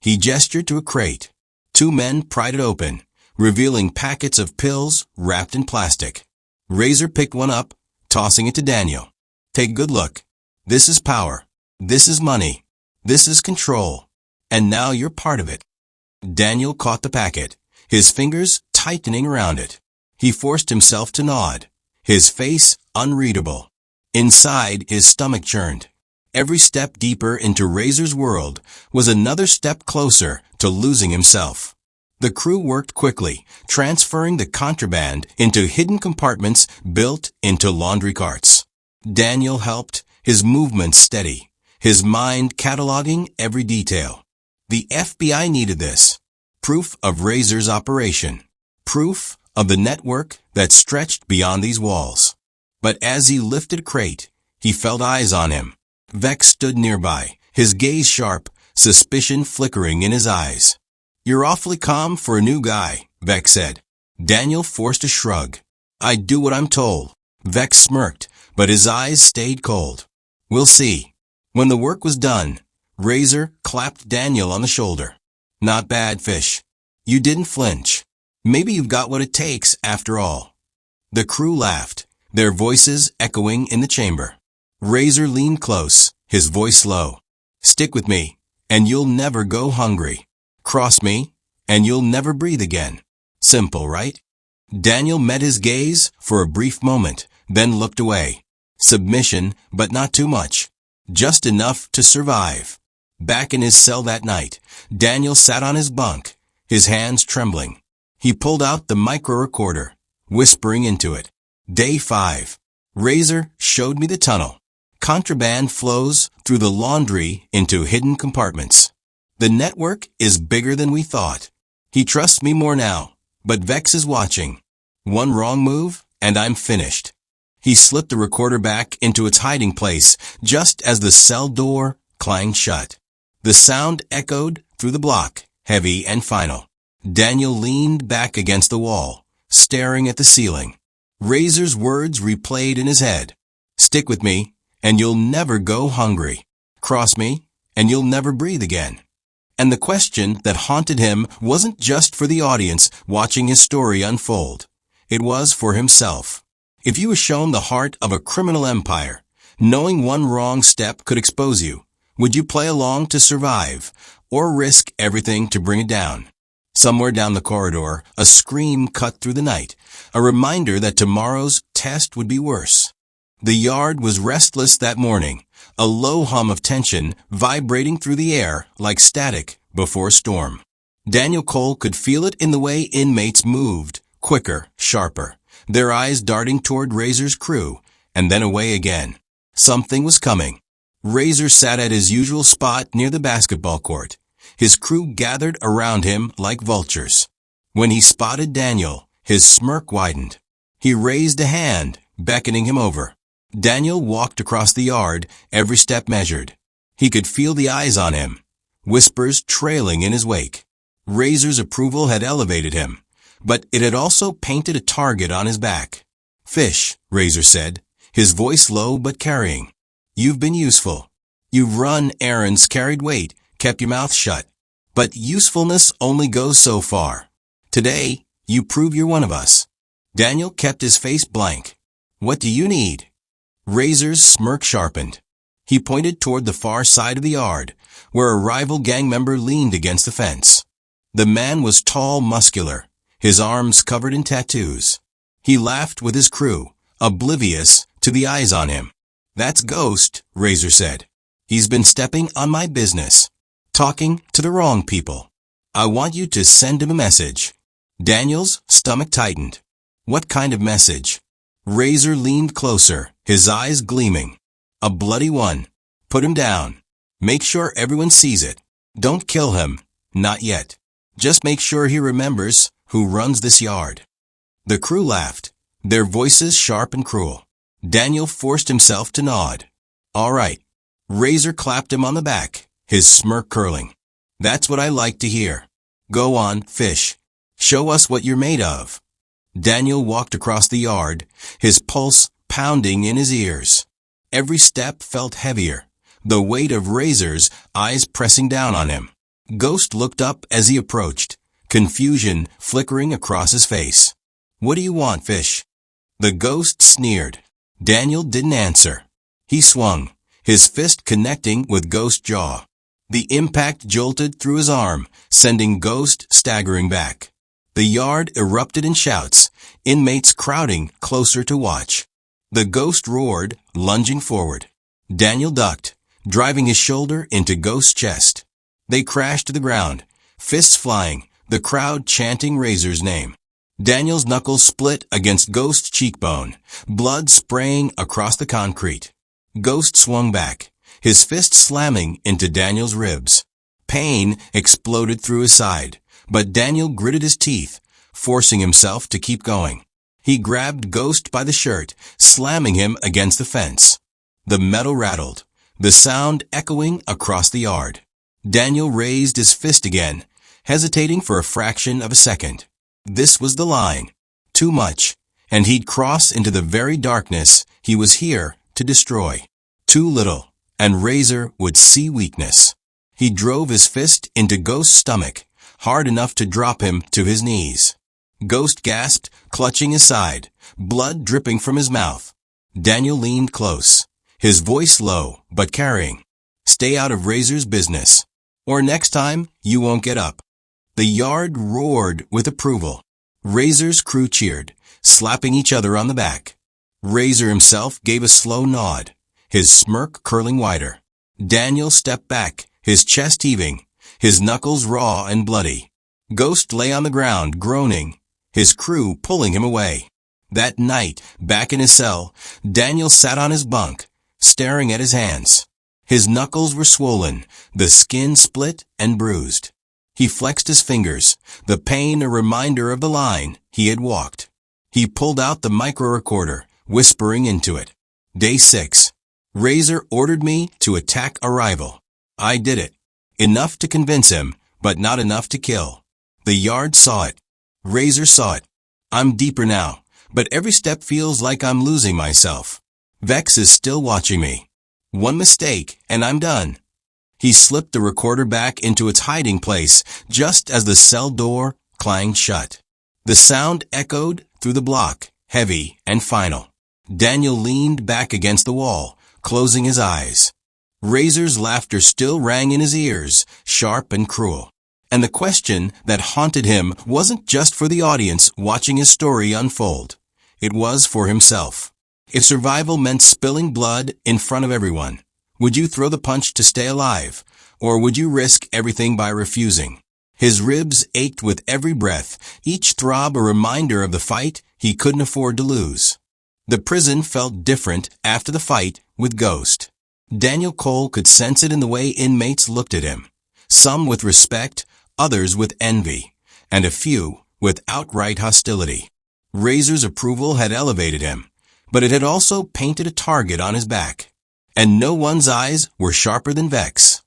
He gestured to a crate. Two men pried it open, revealing packets of pills wrapped in plastic. Razor picked one up, tossing it to Daniel. "Take a good look. This is power. This is money. This is control. And now you're part of it." Daniel caught the packet, his fingers tightening around it. He forced himself to nod, his face unreadable. Inside, his stomach churned. Every step deeper into Razor's world was another step closer to losing himself. The crew worked quickly, transferring the contraband into hidden compartments built into laundry carts. Daniel helped, his movements steady, his mind cataloging every detail. The FBI needed this. Proof of Razor's operation. Proof of the network that stretched beyond these walls. But as he lifted a crate, he felt eyes on him. Vex stood nearby, his gaze sharp, suspicion flickering in his eyes. "You're awfully calm for a new guy," Vex said. Daniel forced a shrug. "I do what I'm told." Vex smirked, but his eyes stayed cold. "We'll see." When the work was done, Razor clapped Daniel on the shoulder. "Not bad, fish. You didn't flinch. Maybe you've got what it takes after all." The crew laughed, their voices echoing in the chamber. Razor leaned close, his voice low. Stick with me, and you'll never go hungry. Cross me, and you'll never breathe again. Simple, right? Daniel met his gaze for a brief moment, then looked away. Submission, but not too much. Just enough to survive. Back in his cell that night, Daniel sat on his bunk, his hands trembling. He pulled out the micro-recorder, whispering into it. Day 5. Razor showed me the tunnel. Contraband flows through the laundry into hidden compartments. The network is bigger than we thought. He trusts me more now, but Vex is watching. One wrong move, and I'm finished. He slipped the recorder back into its hiding place just as the cell door clanged shut. The sound echoed through the block, heavy and final. Daniel leaned back against the wall, staring at the ceiling. Razor's words replayed in his head. Stick with me, and you'll never go hungry. Cross me, and you'll never breathe again. And the question that haunted him wasn't just for the audience watching his story unfold. It was for himself. If you were shown the heart of a criminal empire, knowing one wrong step could expose you, would you play along to survive, or risk everything to bring it down? Somewhere down the corridor, a scream cut through the night, a reminder that tomorrow's test would be worse. The yard was restless that morning, a low hum of tension vibrating through the air like static before a storm. Daniel Cole could feel it in the way inmates moved, quicker, sharper, their eyes darting toward Razor's crew, and then away again. Something was coming. Razor sat at his usual spot near the basketball court. His crew gathered around him like vultures. When he spotted Daniel, his smirk widened. He raised a hand, beckoning him over. Daniel walked across the yard, every step measured. He could feel the eyes on him, whispers trailing in his wake. Razor's approval had elevated him, but it had also painted a target on his back. Fish, Razor said, his voice low but carrying. You've been useful. You've run errands, carried weight, kept your mouth shut. But usefulness only goes so far. Today, you prove you're one of us. Daniel kept his face blank. What do you need? Razor's smirk sharpened. He pointed toward the far side of the yard, where a rival gang member leaned against the fence. The man was tall, muscular, his arms covered in tattoos. He laughed with his crew, oblivious to the eyes on him. That's Ghost, Razor said. He's been stepping on my business, talking to the wrong people. I want you to send him a message. Daniel's stomach tightened. What kind of message? Razor leaned closer, his eyes gleaming. A bloody one. Put him down. Make sure everyone sees it. Don't kill him. Not yet. Just make sure he remembers who runs this yard. The crew laughed, their voices sharp and cruel. Daniel forced himself to nod. All right. Razor clapped him on the back, his smirk curling. That's what I like to hear. Go on, Fish. Show us what you're made of. Daniel walked across the yard, his pulse pounding in his ears. Every step felt heavier, the weight of Razor's eyes pressing down on him. Ghost looked up as he approached, confusion flickering across his face. What do you want, Fish? The Ghost sneered. Daniel didn't answer. He swung, his fist connecting with Ghost's jaw. The impact jolted through his arm, sending Ghost staggering back. The yard erupted in shouts, inmates crowding closer to watch. The Ghost roared, lunging forward. Daniel ducked, driving his shoulder into Ghost's chest. They crashed to the ground, fists flying, the crowd chanting Razor's name. Daniel's knuckles split against Ghost's cheekbone, blood spraying across the concrete. Ghost swung back, his fist slamming into Daniel's ribs. Pain exploded through his side, but Daniel gritted his teeth, forcing himself to keep going. He grabbed Ghost by the shirt, slamming him against the fence. The metal rattled, the sound echoing across the yard. Daniel raised his fist again, hesitating for a fraction of a second. This was the line. Too much, and he'd cross into the very darkness he was here to destroy. Too little, and Razor would see weakness. He drove his fist into Ghost's stomach, hard enough to drop him to his knees. Ghost gasped, clutching his side, blood dripping from his mouth. Daniel leaned close, his voice low but carrying. Stay out of Razor's business, or next time you won't get up. The yard roared with approval. Razor's crew cheered, slapping each other on the back. Razor himself gave a slow nod, his smirk curling wider. Daniel stepped back, his chest heaving, his knuckles raw and bloody. Ghost lay on the ground, groaning, his crew pulling him away. That night, back in his cell, Daniel sat on his bunk, staring at his hands. His knuckles were swollen, the skin split and bruised. He flexed his fingers, the pain a reminder of the line he had walked. He pulled out the micro-recorder, whispering into it. Day 6. Razor ordered me to attack a rival. I did it. Enough to convince him, but not enough to kill. The yard saw it. Razor saw it. I'm deeper now, but every step feels like I'm losing myself. Vex is still watching me. One mistake, and I'm done. He slipped the recorder back into its hiding place just as the cell door clanged shut. The sound echoed through the block, heavy and final. Daniel leaned back against the wall, closing his eyes. Razor's laughter still rang in his ears, sharp and cruel. And the question that haunted him wasn't just for the audience watching his story unfold. It was for himself. If survival meant spilling blood in front of everyone, would you throw the punch to stay alive, or would you risk everything by refusing? His ribs ached with every breath, each throb a reminder of the fight he couldn't afford to lose. The prison felt different after the fight with Ghost. Daniel Cole could sense it in the way inmates looked at him, some with respect, others with envy, and a few with outright hostility. Razor's approval had elevated him, but it had also painted a target on his back. And no one's eyes were sharper than Vex.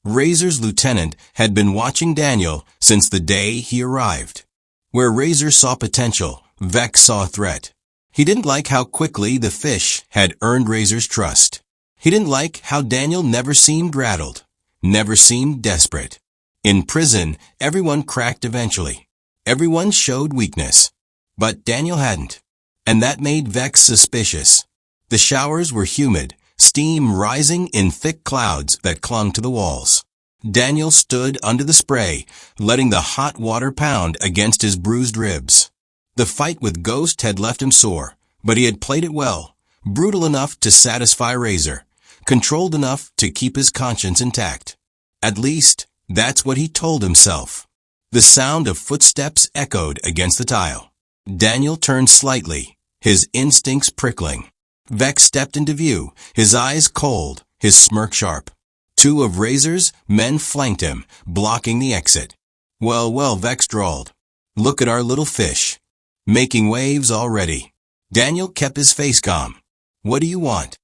Razor's lieutenant had been watching Daniel since the day he arrived. Where Razor saw potential, Vex saw a threat. He didn't like how quickly the fish had earned Razor's trust. He didn't like how Daniel never seemed rattled, never seemed desperate. In prison, everyone cracked eventually. Everyone showed weakness. But Daniel hadn't. And that made Vex suspicious. The showers were humid, steam rising in thick clouds that clung to the walls. Daniel stood under the spray, letting the hot water pound against his bruised ribs. The fight with Ghost had left him sore, but he had played it well, brutal enough to satisfy Razor, controlled enough to keep his conscience intact. At least, that's what he told himself. The sound of footsteps echoed against the tile. Daniel turned slightly, his instincts prickling. Vex stepped into view, his eyes cold, his smirk sharp. 2 of Razor's men flanked him, blocking the exit. Well, Vex drawled. Look at our little fish. Making waves already. Daniel kept his face calm. What do you want?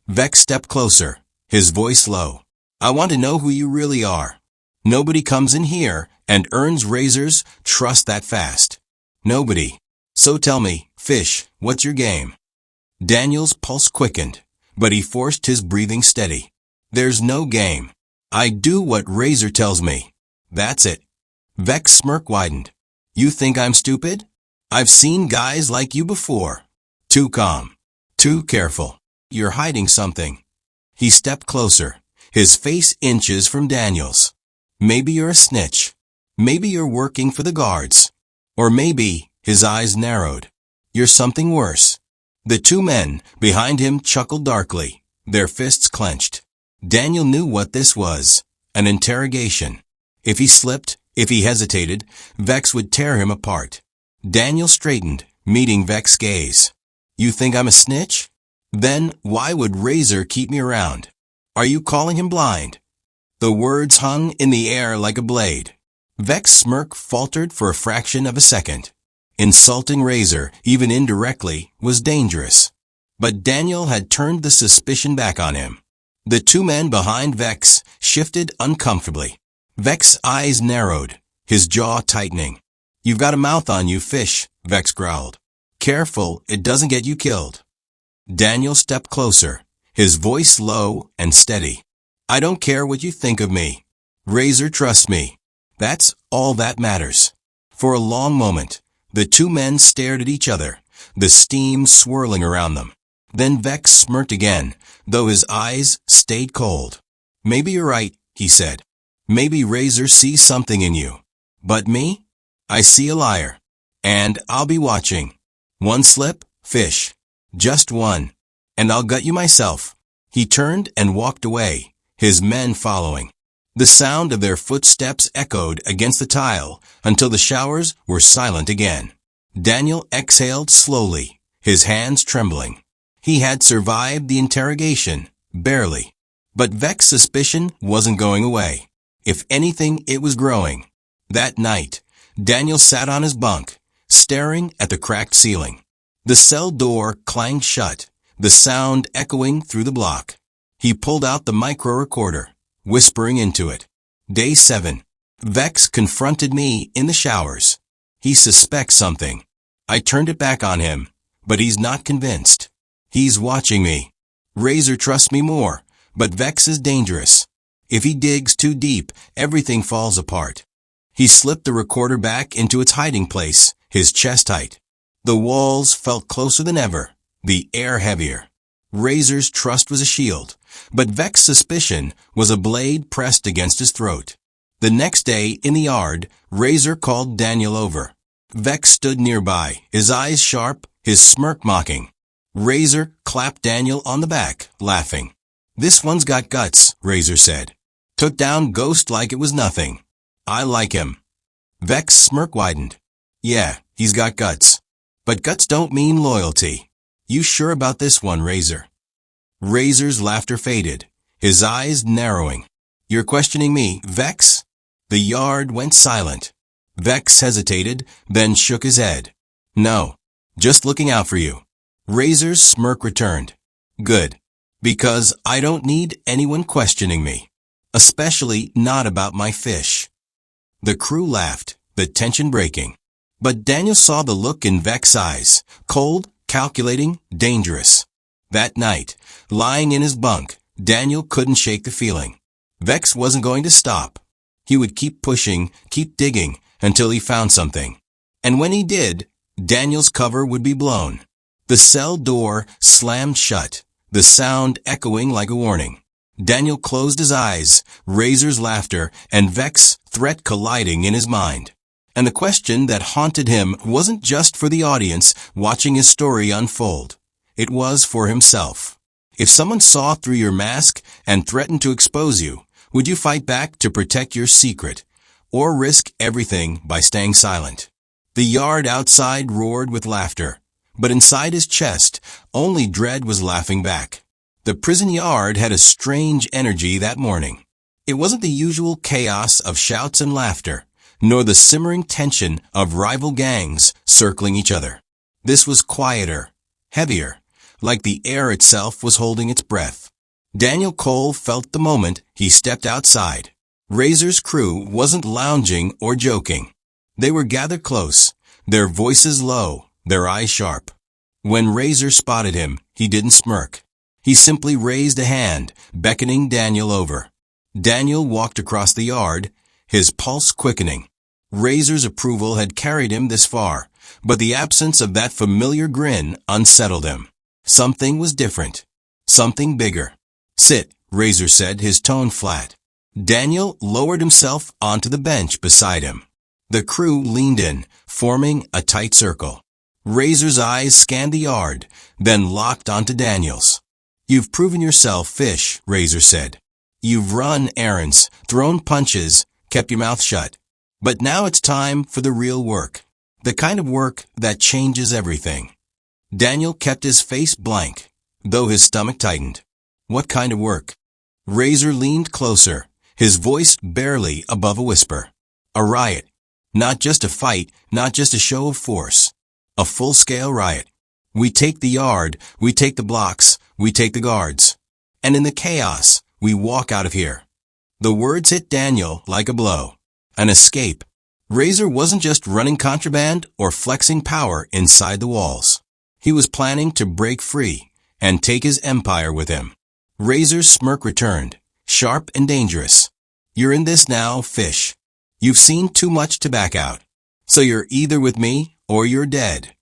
Vex stepped closer, his voice low. I want to know who you really are. Nobody comes in here and earns Razor's trust that fast. Nobody. So tell me, fish, what's your game? Daniel's pulse quickened, but he forced his breathing steady. There's no game. I do what Razor tells me. That's it. Vex's smirk widened. You think I'm stupid? I've seen guys like you before. Too calm. Too careful. You're hiding something. He stepped closer, his face inches from Daniel's. Maybe you're a snitch. Maybe you're working for the guards. Or maybe, his eyes narrowed, you're something worse. The 2 men behind him chuckled darkly, their fists clenched. Daniel knew what this was, an interrogation. If he slipped, if he hesitated, Vex would tear him apart. Daniel straightened, meeting Vex's gaze. You think I'm a snitch? Then why would Razor keep me around? Are you calling him blind? The words hung in the air like a blade. Vex's smirk faltered for a fraction of a second. Insulting Razor, even indirectly, was dangerous. But Daniel had turned the suspicion back on him. The 2 men behind Vex shifted uncomfortably. Vex's eyes narrowed, his jaw tightening. You've got a mouth on you, fish, Vex growled. Careful, it doesn't get you killed. Daniel stepped closer, his voice low and steady. I don't care what you think of me. Razor trusts me. That's all that matters. For a long moment, the 2 men stared at each other, the steam swirling around them. Then Vex smirked again, though his eyes stayed cold. Maybe you're right, he said. Maybe Razor sees something in you. But me? I see a liar. And I'll be watching. One slip, fish. Just one. And I'll gut you myself. He turned and walked away, his men following. The sound of their footsteps echoed against the tile until the showers were silent again. Daniel exhaled slowly, his hands trembling. He had survived the interrogation, barely. But Vex's suspicion wasn't going away. If anything, it was growing. That night, Daniel sat on his bunk, staring at the cracked ceiling. The cell door clanged shut, the sound echoing through the block. He pulled out the micro-recorder, whispering into it. Day 7. Vex confronted me in the showers. He suspects something. I turned it back on him, but he's not convinced. He's watching me. Razor trusts me more, but Vex is dangerous. If he digs too deep, everything falls apart. He slipped the recorder back into its hiding place, his chest tight. The walls felt closer than ever, the air heavier. Razor's trust was a shield, but Vex's suspicion was a blade pressed against his throat. The next day, in the yard, Razor called Daniel over. Vex stood nearby, his eyes sharp, his smirk mocking. Razor clapped Daniel on the back, laughing. This one's got guts, Razor said. Took down Ghost like it was nothing. I like him. Vex's smirk widened. Yeah, he's got guts. But guts don't mean loyalty. You sure about this one, Razor? Razor's laughter faded, his eyes narrowing. You're questioning me, Vex? The yard went silent. Vex hesitated, then shook his head. No, just looking out for you. Razor's smirk returned. Good. Because I don't need anyone questioning me. Especially not about my fish. The crew laughed, the tension breaking. But Daniel saw the look in Vex's eyes, cold, calculating, dangerous. That night, lying in his bunk, Daniel couldn't shake the feeling. Vex wasn't going to stop. He would keep pushing, keep digging, until he found something. And when he did, Daniel's cover would be blown. The cell door slammed shut, the sound echoing like a warning. Daniel closed his eyes, Razor's laughter and Vex's threat colliding in his mind. And the question that haunted him wasn't just for the audience watching his story unfold. It was for himself. If someone saw through your mask and threatened to expose you, would you fight back to protect your secret, or risk everything by staying silent? The yard outside roared with laughter, but inside his chest, only dread was laughing back. The prison yard had a strange energy that morning. It wasn't the usual chaos of shouts and laughter, nor the simmering tension of rival gangs circling each other. This was quieter, heavier, like the air itself was holding its breath. Daniel Cole felt the moment he stepped outside. Razor's crew wasn't lounging or joking. They were gathered close, their voices low, their eyes sharp. When Razor spotted him, he didn't smirk. He simply raised a hand, beckoning Daniel over. Daniel walked across the yard, his pulse quickening. Razor's approval had carried him this far, but the absence of that familiar grin unsettled him. Something was different. Something bigger. Sit, Razor said, his tone flat. Daniel lowered himself onto the bench beside him. The crew leaned in, forming a tight circle. Razor's eyes scanned the yard, then locked onto Daniel's. You've proven yourself, Fish, Razor said. You've run errands, thrown punches, kept your mouth shut. But now it's time for the real work. The kind of work that changes everything. Daniel kept his face blank, though his stomach tightened. What kind of work? Razor leaned closer, his voice barely above a whisper. A riot. Not just a fight, not just a show of force. A full-scale riot. We take the yard, we take the blocks, we take the guards. And in the chaos, we walk out of here. The words hit Daniel like a blow. An escape. Razor wasn't just running contraband or flexing power inside the walls. He was planning to break free and take his empire with him. Razor's smirk returned, sharp and dangerous. You're in this now, Fish. You've seen too much to back out. So you're either with me or you're dead.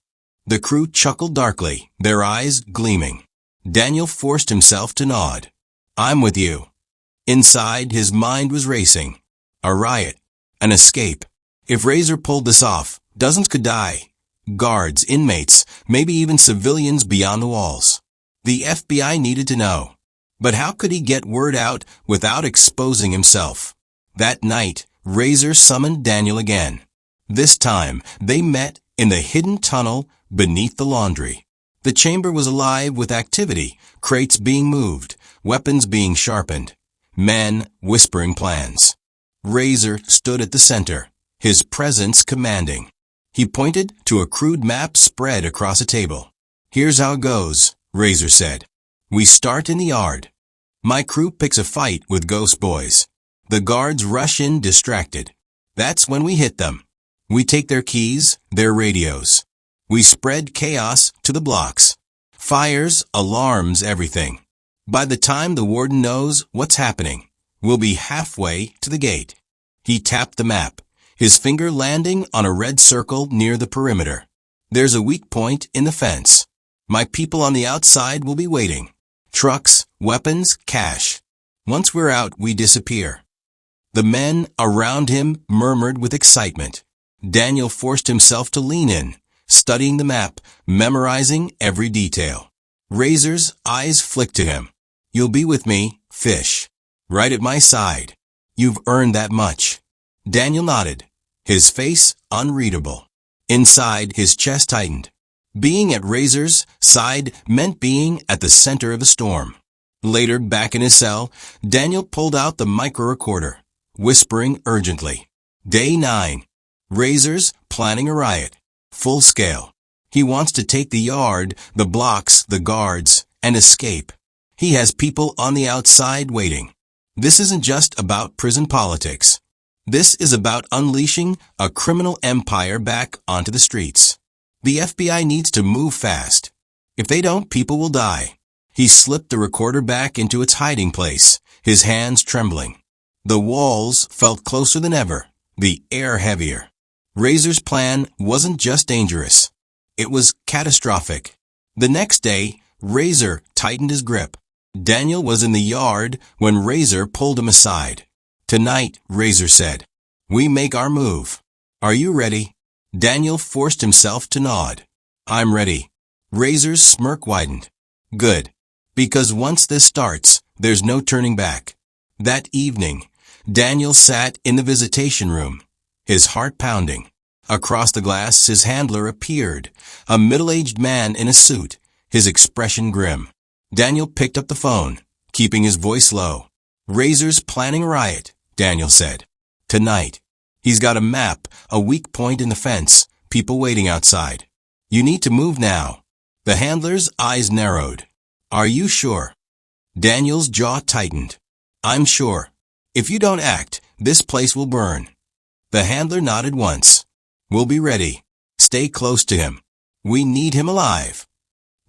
The crew chuckled darkly, their eyes gleaming. Daniel forced himself to nod. I'm with you. Inside, his mind was racing. A riot. An escape. If Razor pulled this off, dozens could die. Guards, inmates, maybe even civilians beyond the walls. The FBI needed to know. But how could he get word out without exposing himself? That night, Razor summoned Daniel again. This time, they met in the hidden tunnel beneath the laundry. The chamber was alive with activity, crates being moved, weapons being sharpened, men whispering plans. Razor stood at the center, his presence commanding. He pointed to a crude map spread across a table. Here's how it goes, Razor said. We start in the yard. My crew picks a fight with ghost boys. The guards rush in distracted. That's when we hit them. We take their keys, their radios. We spread chaos to the blocks. Fires, alarms, everything. By the time the warden knows what's happening, we'll be halfway to the gate. He tapped the map, his finger landing on a red circle near the perimeter. There's a weak point in the fence. My people on the outside will be waiting. Trucks, weapons, cash. Once we're out, we disappear. The men around him murmured with excitement. Daniel forced himself to lean in, studying the map, memorizing every detail. Razor's eyes flicked to him. You'll be with me, fish. Right at my side. You've earned that much. Daniel nodded, his face unreadable. Inside, his chest tightened. Being at Razor's side meant being at the center of a storm. Later, back in his cell, Daniel pulled out the micro-recorder, whispering urgently. Day 9. Razor's planning a riot. Full scale. He wants to take the yard, the blocks, the guards, and escape. He has people on the outside waiting. This isn't just about prison politics. This is about unleashing a criminal empire back onto the streets. The FBI needs to move fast. If they don't, people will die. He slipped the recorder back into its hiding place, his hands trembling. The walls felt closer than ever, the air heavier. Razor's plan wasn't just dangerous. It was catastrophic. The next day, Razor tightened his grip. Daniel was in the yard when Razor pulled him aside. Tonight, Razor said, we make our move. Are you ready? Daniel forced himself to nod. I'm ready. Razor's smirk widened. Good. Because once this starts, there's no turning back. That evening, Daniel sat in the visitation room, his heart pounding. Across the glass, his handler appeared, a middle-aged man in a suit, his expression grim. Daniel picked up the phone, keeping his voice low. Razor's planning a riot, Daniel said. Tonight. He's got a map, a weak point in the fence, people waiting outside. You need to move now. The handler's eyes narrowed. Are you sure? Daniel's jaw tightened. I'm sure. If you don't act, this place will burn. The handler nodded once. We'll be ready. Stay close to him. We need him alive.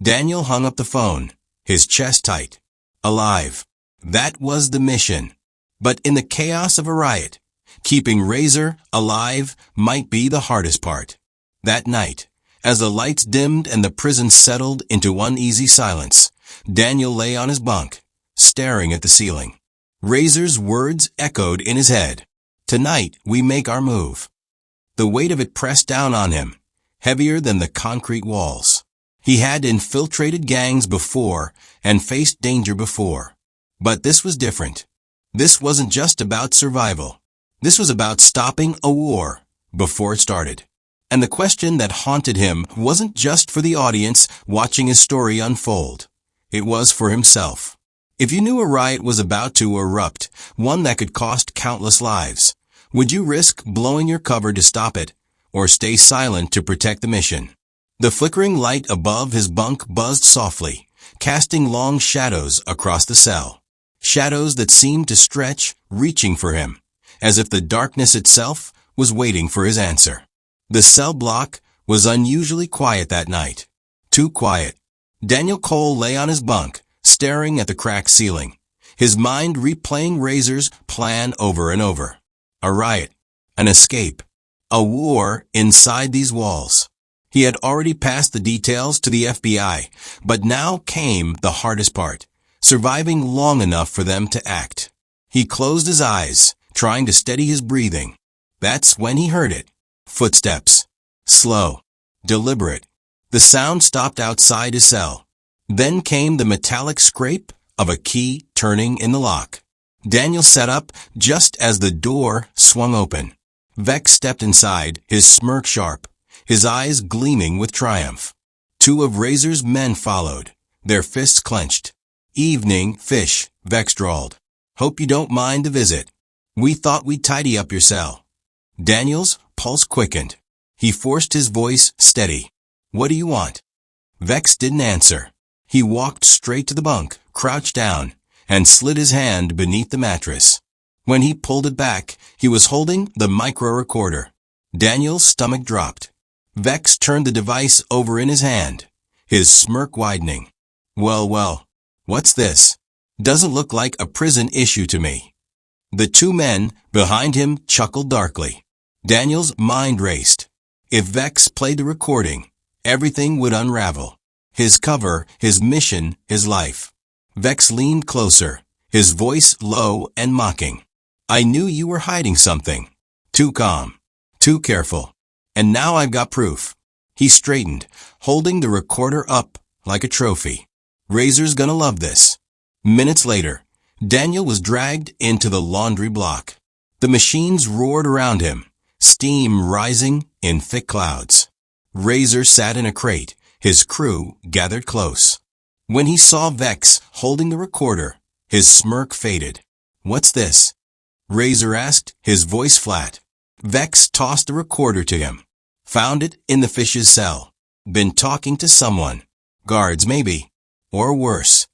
Daniel hung up the phone, his chest tight. Alive. That was the mission. But in the chaos of a riot, keeping Razor alive might be the hardest part. That night, as the lights dimmed and the prison settled into uneasy silence, Daniel lay on his bunk, staring at the ceiling. Razor's words echoed in his head. Tonight, we make our move. The weight of it pressed down on him, heavier than the concrete walls. He had infiltrated gangs before and faced danger before. But this was different. This wasn't just about survival. This was about stopping a war before it started. And the question that haunted him wasn't just for the audience watching his story unfold. It was for himself. If you knew a riot was about to erupt, one that could cost countless lives, would you risk blowing your cover to stop it, or stay silent to protect the mission? The flickering light above his bunk buzzed softly, casting long shadows across the cell. Shadows that seemed to stretch, reaching for him, as if the darkness itself was waiting for his answer. The cell block was unusually quiet that night. Too quiet. Daniel Cole lay on his bunk, staring at the cracked ceiling, his mind replaying Razor's plan over and over. A riot, an escape, a war inside these walls. He had already passed the details to the FBI, but now came the hardest part, surviving long enough for them to act. He closed his eyes, trying to steady his breathing. That's when he heard it. Footsteps. Slow. Deliberate. The sound stopped outside his cell. Then came the metallic scrape of a key turning in the lock. Daniel sat up just as the door swung open. Vex stepped inside, his smirk sharp, his eyes gleaming with triumph. Two of Razor's men followed, their fists clenched. "Evening, Fish," Vex drawled. "Hope you don't mind the visit. We thought we'd tidy up your cell." Daniel's pulse quickened. He forced his voice steady. "What do you want?" Vex didn't answer. He walked straight to the bunk, crouched down, and slid his hand beneath the mattress. When he pulled it back, he was holding the micro-recorder. Daniel's stomach dropped. Vex turned the device over in his hand, his smirk widening. Well, what's this? Doesn't look like a prison issue to me." The two men behind him chuckled darkly. Daniel's mind raced. If Vex played the recording, everything would unravel. His cover, his mission, his life. Vex leaned closer, his voice low and mocking. "I knew you were hiding something. Too calm. Too careful. And now I've got proof." He straightened, holding the recorder up like a trophy. Razor's gonna love this. Minutes later, Daniel was dragged into the laundry block. The machines roared around him, steam rising in thick clouds. Razor sat in a crate, his crew gathered close. When he saw Vex holding the recorder, his smirk faded. "What's this?" Razor asked, his voice flat. Vex tossed the recorder to him. "Found it in the Fish's cell. Been talking to someone. Guards, maybe. Or worse."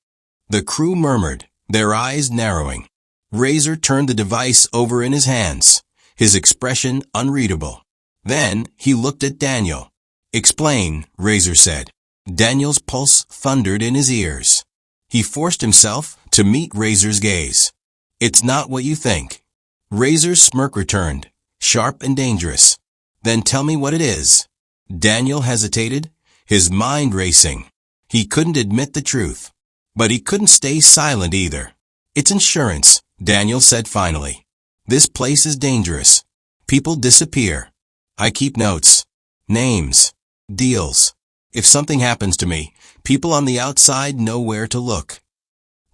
The crew murmured, their eyes narrowing. Razor turned the device over in his hands, his expression unreadable. Then he looked at Daniel. "Explain," Razor said. Daniel's pulse thundered in his ears. He forced himself to meet Razor's gaze. "It's not what you think." Razor's smirk returned, sharp and dangerous. "Then tell me what it is." Daniel hesitated, his mind racing. He couldn't admit the truth. But he couldn't stay silent either. "It's insurance," Daniel said finally. "This place is dangerous. People disappear. I keep notes. Names. Deals. If something happens to me, people on the outside know where to look."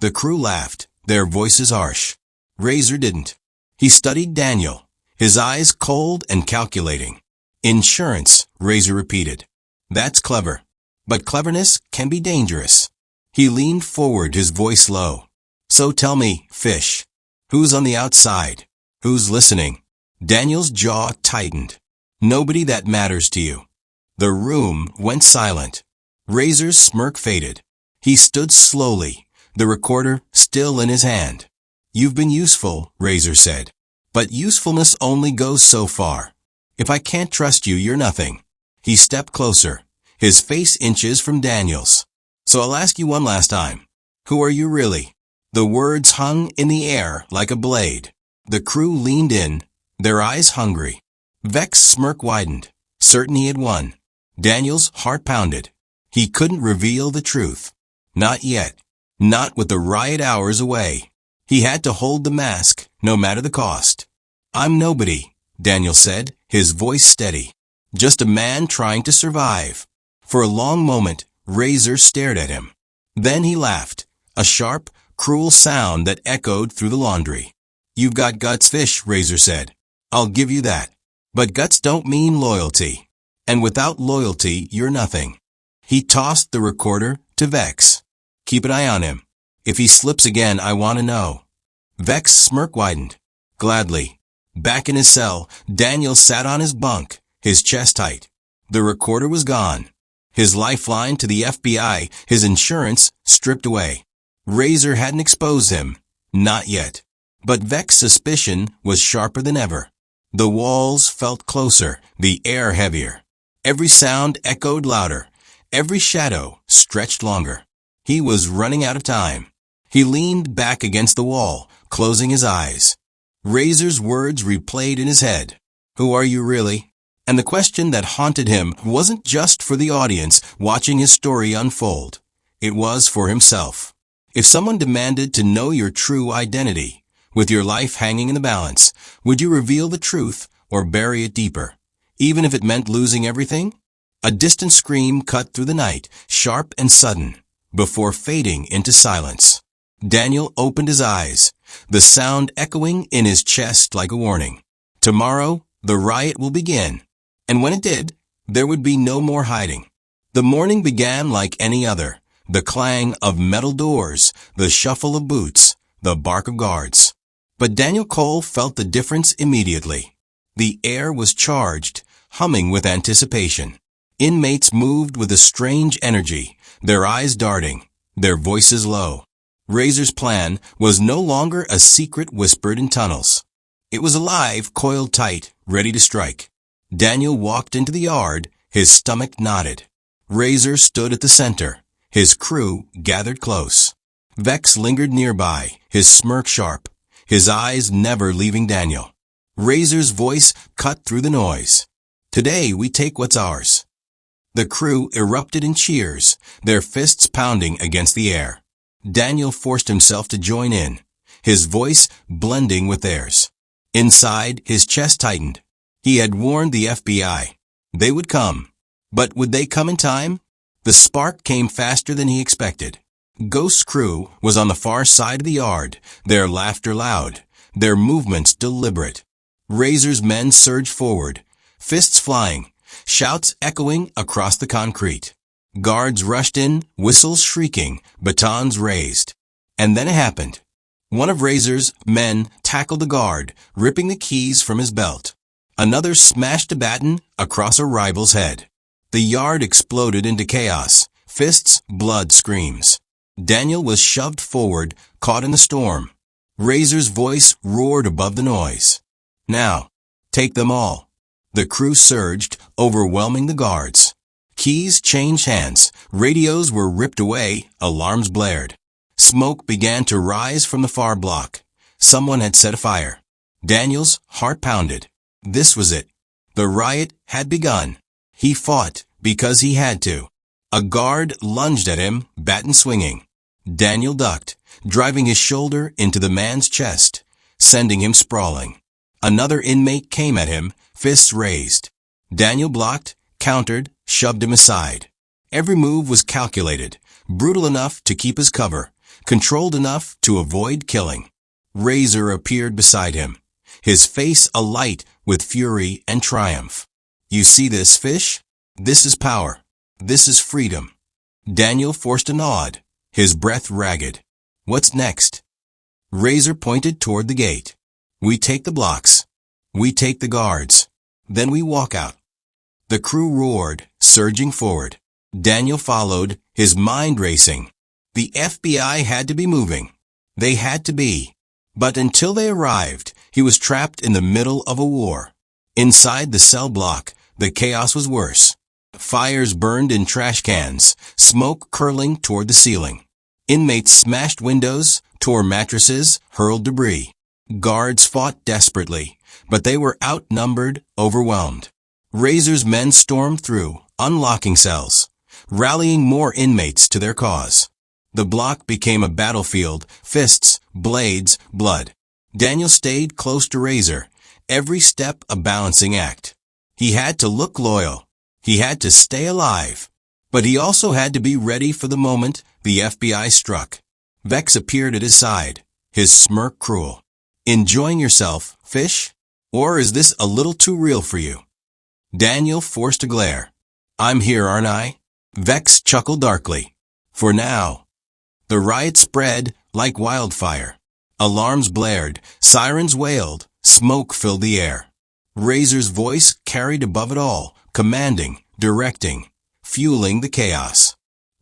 The crew laughed, their voices harsh. Razor didn't. He studied Daniel, his eyes cold and calculating. "Insurance," Razor repeated. "That's clever. But cleverness can be dangerous." He leaned forward, his voice low. "So tell me, Fish, who's on the outside? Who's listening?" Daniel's jaw tightened. "Nobody that matters to you." The room went silent. Razor's smirk faded. He stood slowly, the recorder still in his hand. "You've been useful," Razor said. "But usefulness only goes so far. If I can't trust you, you're nothing." He stepped closer, his face inches from Daniel's. "So I'll ask you one last time. Who are you really?" The words hung in the air like a blade. The crew leaned in, their eyes hungry. Vex's smirk widened, certain he had won. Daniel's heart pounded. He couldn't reveal the truth. Not yet. Not with the riot hours away. He had to hold the mask, no matter the cost. "I'm nobody," Daniel said, his voice steady. "Just a man trying to survive." For a long moment, Razor stared at him. Then he laughed, a sharp, cruel sound that echoed through the laundry. "You've got guts, Fish," Razor said. "I'll give you that. But guts don't mean loyalty. And without loyalty, you're nothing." He tossed the recorder to Vex. "Keep an eye on him. If he slips again, I want to know." Vex's smirk widened. "Gladly." Back in his cell, Daniel sat on his bunk, his chest tight. The recorder was gone. His lifeline to the FBI, his insurance, stripped away. Razor hadn't exposed him. Not yet. But Vex's suspicion was sharper than ever. The walls felt closer, the air heavier. Every sound echoed louder. Every shadow stretched longer. He was running out of time. He leaned back against the wall, closing his eyes. Razor's words replayed in his head. "Who are you really?" And the question that haunted him wasn't just for the audience watching his story unfold. It was for himself. If someone demanded to know your true identity, with your life hanging in the balance, would you reveal the truth or bury it deeper, even if it meant losing everything? A distant scream cut through the night, sharp and sudden, before fading into silence. Daniel opened his eyes, the sound echoing in his chest like a warning. Tomorrow, the riot will begin. And when it did, there would be no more hiding. The morning began like any other. The clang of metal doors, the shuffle of boots, the bark of guards. But Daniel Cole felt the difference immediately. The air was charged, humming with anticipation. Inmates moved with a strange energy, their eyes darting, their voices low. Razor's plan was no longer a secret whispered in tunnels. It was alive, coiled tight, ready to strike. Daniel walked into the yard, his stomach knotted. Razor stood at the center, his crew gathered close. Vex lingered nearby, his smirk sharp, his eyes never leaving Daniel. Razor's voice cut through the noise. Today we take what's ours. The crew erupted in cheers, their fists pounding against the air. Daniel forced himself to join in, his voice blending with theirs. Inside, his chest tightened. He had warned the FBI. They would come. But would they come in time? The spark came faster than he expected. Ghost's crew was on the far side of the yard, their laughter loud, their movements deliberate. Razor's men surged forward, fists flying, shouts echoing across the concrete. Guards rushed in, whistles shrieking, batons raised. And then it happened. One of Razor's men tackled a guard, ripping the keys from his belt. Another smashed a baton across a rival's head. The yard exploded into chaos, fists, blood, screams. Daniel was shoved forward, caught in the storm. Razor's voice roared above the noise. Now, take them all. The crew surged, overwhelming the guards. Keys changed hands, radios were ripped away, alarms blared. Smoke began to rise from the far block. Someone had set a fire. Daniel's heart pounded. This was it. The riot had begun. He fought because he had to. A guard lunged at him, baton swinging. Daniel ducked, driving his shoulder into the man's chest, sending him sprawling. Another inmate came at him, fists raised. Daniel blocked, countered, shoved him aside. Every move was calculated, brutal enough to keep his cover, controlled enough to avoid killing. Razor appeared beside him, his face alight with fury and triumph. You see this, fish? This is power. This is freedom. Daniel forced a nod, his breath ragged. What's next? Razor pointed toward the gate. We take the blocks. We take the guards. Then we walk out. The crew roared, surging forward. Daniel followed, his mind racing. The FBI had to be moving. They had to be. But until they arrived, he was trapped in the middle of a war. Inside the cell block, the chaos was worse. Fires burned in trash cans, smoke curling toward the ceiling. Inmates smashed windows, tore mattresses, hurled debris. Guards fought desperately, but they were outnumbered, overwhelmed. Razor's men stormed through, unlocking cells, rallying more inmates to their cause. The block became a battlefield, fists, blades, blood. Daniel stayed close to Razor, every step a balancing act. He had to look loyal. He had to stay alive. But he also had to be ready for the moment the FBI struck. Vex appeared at his side, his smirk cruel. Enjoying yourself, fish? Or is this a little too real for you? Daniel forced a glare. I'm here, aren't I? Vex chuckled darkly. For now. The riot spread like wildfire. Alarms blared, sirens wailed, smoke filled the air. Razor's voice carried above it all, commanding, directing, fueling the chaos.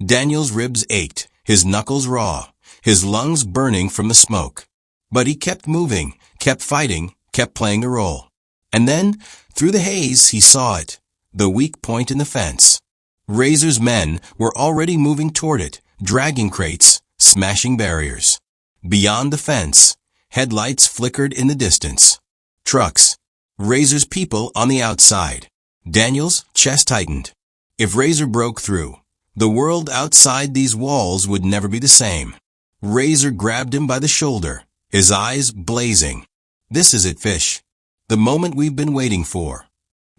Daniel's ribs ached, his knuckles raw, his lungs burning from the smoke. But he kept moving, kept fighting, kept playing the role. And then, through the haze, he saw it, the weak point in the fence. Razor's men were already moving toward it, dragging crates, smashing barriers. Beyond the fence, headlights flickered in the distance. Trucks. Razor's people on the outside. Daniel's chest tightened. If Razor broke through, the world outside these walls would never be the same. Razor grabbed him by the shoulder, his eyes blazing. "This is it, Fish. The moment we've been waiting for."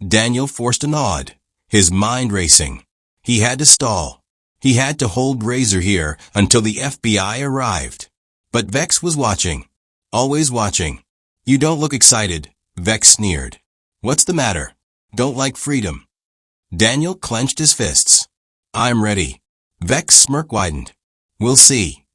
Daniel forced a nod, his mind racing. He had to stall. He had to hold Razor here until the FBI arrived. But Vex was watching. Always watching. "You don't look excited," Vex sneered. "What's the matter? Don't like freedom?" Daniel clenched his fists. "I'm ready." Vex's smirk widened. "We'll see."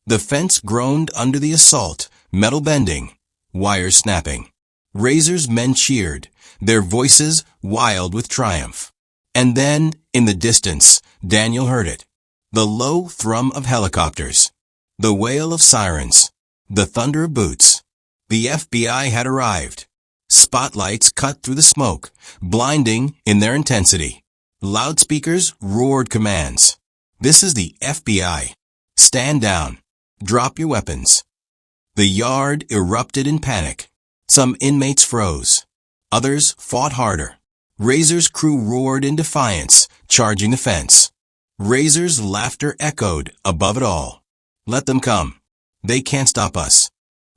The fence groaned under the assault, metal bending, wires snapping. Razor's men cheered, their voices wild with triumph. And then, in the distance, Daniel heard it. The low thrum of helicopters. The wail of sirens. The thunder of boots. The FBI had arrived. Spotlights cut through the smoke, blinding in their intensity. Loudspeakers roared commands. "This is the FBI. Stand down. Drop your weapons." The yard erupted in panic. Some inmates froze. Others fought harder. Razor's crew roared in defiance, charging the fence. Razor's laughter echoed above it all. "Let them come. They can't stop us."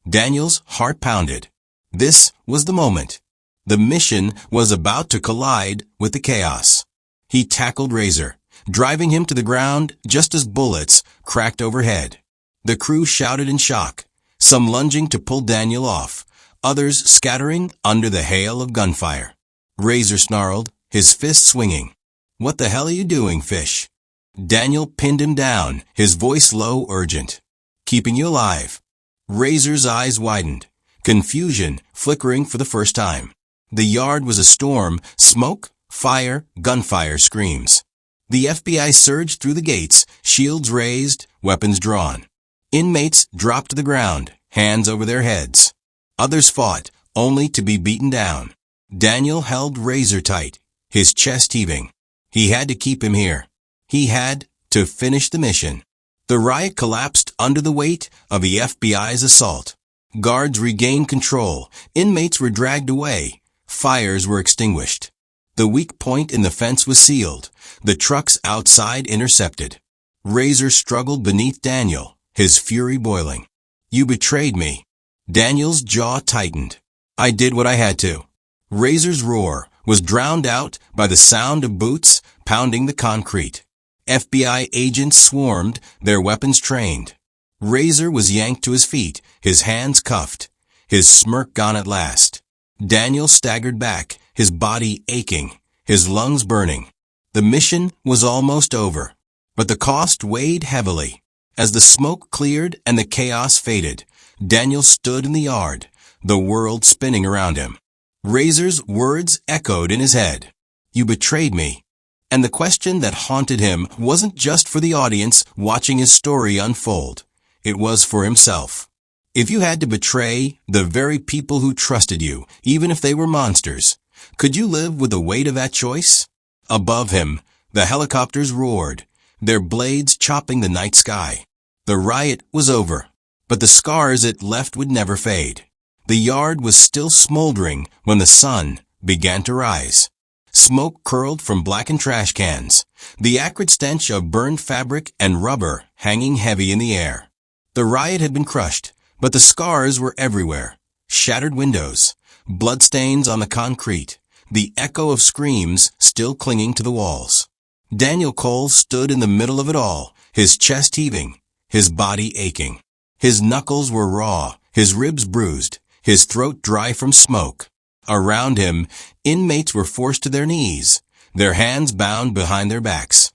Daniel's heart pounded. This was the moment. The mission was about to collide with the chaos. He tackled Razor, driving him to the ground just as bullets cracked overhead. The crew shouted in shock, some lunging to pull Daniel off, others scattering under the hail of gunfire. Razor snarled, his fist swinging. "What the hell are you doing, Fish?" Daniel pinned him down, his voice low, urgent. "Keeping you alive." Razor's eyes widened, confusion flickering for the first time. The yard was a storm, smoke, fire, gunfire, screams. The FBI surged through the gates, shields raised, weapons drawn. Inmates dropped to the ground, hands over their heads. Others fought, only to be beaten down. Daniel held Razor tight, his chest heaving. He had to keep him here. He had to finish the mission. The riot collapsed under the weight of the FBI's assault. Guards regained control. Inmates were dragged away. Fires were extinguished. The weak point in the fence was sealed. The trucks outside intercepted. Razor struggled beneath Daniel, his fury boiling. "You betrayed me." Daniel's jaw tightened. "I did what I had to." Razor's roar was drowned out by the sound of boots pounding the concrete. FBI agents swarmed, their weapons trained. Razor was yanked to his feet, his hands cuffed, his smirk gone at last. Daniel staggered back, his body aching, his lungs burning. The mission was almost over, but the cost weighed heavily. As the smoke cleared and the chaos faded, Daniel stood in the yard, the world spinning around him. Razor's words echoed in his head. "You betrayed me." And the question that haunted him wasn't just for the audience watching his story unfold. It was for himself. If you had to betray the very people who trusted you, even if they were monsters, could you live with the weight of that choice? Above him, the helicopters roared, their blades chopping the night sky. The riot was over, but the scars it left would never fade. The yard was still smoldering when the sun began to rise. Smoke curled from blackened trash cans, the acrid stench of burned fabric and rubber hanging heavy in the air. The riot had been crushed, but the scars were everywhere. Shattered windows, bloodstains on the concrete, the echo of screams still clinging to the walls. Daniel Cole stood in the middle of it all, his chest heaving, his body aching. His knuckles were raw, his ribs bruised, his throat dry from smoke. Around him, inmates were forced to their knees, their hands bound behind their backs.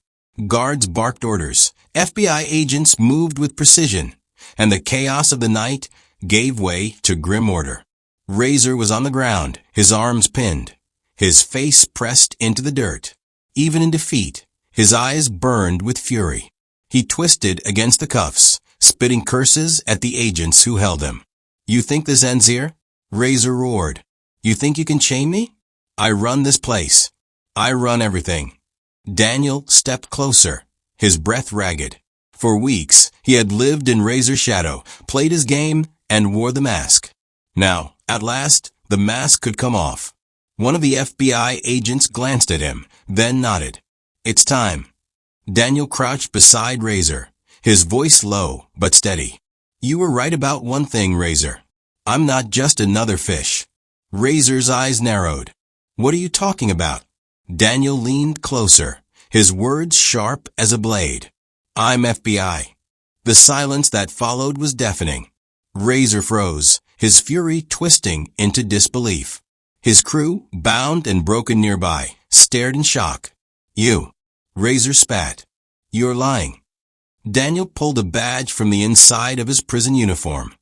Guards barked orders. FBI agents moved with precision, and the chaos of the night gave way to grim order. Razor was on the ground, his arms pinned, his face pressed into the dirt. Even in defeat, his eyes burned with fury. He twisted against the cuffs, spitting curses at the agents who held him. "You think this ends here?" Razor roared. "You think you can chain me? I run this place. I run everything." Daniel stepped closer, his breath ragged. For weeks, he had lived in Razor's shadow, played his game, and wore the mask. Now, at last, the mask could come off. One of the FBI agents glanced at him, then nodded. It's time. Daniel crouched beside Razor, his voice low but steady. You were right about one thing, Razor. I'm not just another fish. Razor's eyes narrowed. What are you talking about? Daniel leaned closer, his words sharp as a blade. I'm FBI. The silence that followed was deafening. Razor froze, his fury twisting into disbelief. His crew, bound and broken nearby, stared in shock. You. Razor spat. You're lying. Daniel pulled a badge from the inside of his prison uniform,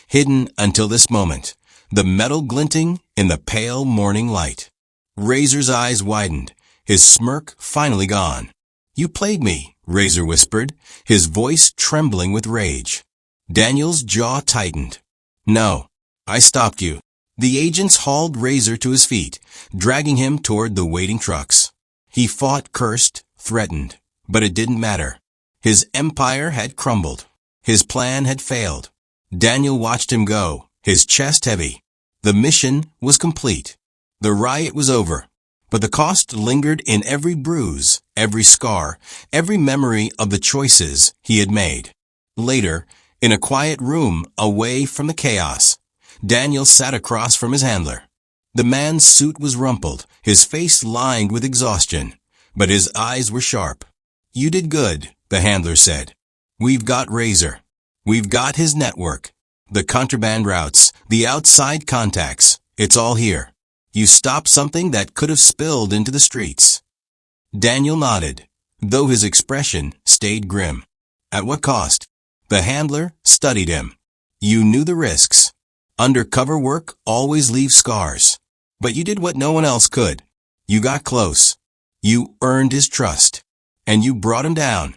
hidden until this moment, the metal glinting in the pale morning light. Razor's eyes widened, his smirk finally gone. You played me, Razor whispered, his voice trembling with rage. Daniel's jaw tightened. No, I stopped you. The agents hauled Razor to his feet, dragging him toward the waiting trucks. He fought, cursed, threatened, but it didn't matter. His empire had crumbled. His plan had failed. Daniel watched him go, his chest heavy. The mission was complete. The riot was over, but the cost lingered in every bruise, every scar, every memory of the choices he had made. Later, in a quiet room away from the chaos, Daniel sat across from his handler. The man's suit was rumpled, his face lined with exhaustion, but his eyes were sharp. You did good, the handler said. We've got Razor. We've got his network. The contraband routes, the outside contacts, it's all here. You stopped something that could have spilled into the streets. Daniel nodded, though his expression stayed grim. At what cost? The handler studied him. You knew the risks. Undercover work always leaves scars. But you did what no one else could. You got close. You earned his trust. And you brought him down.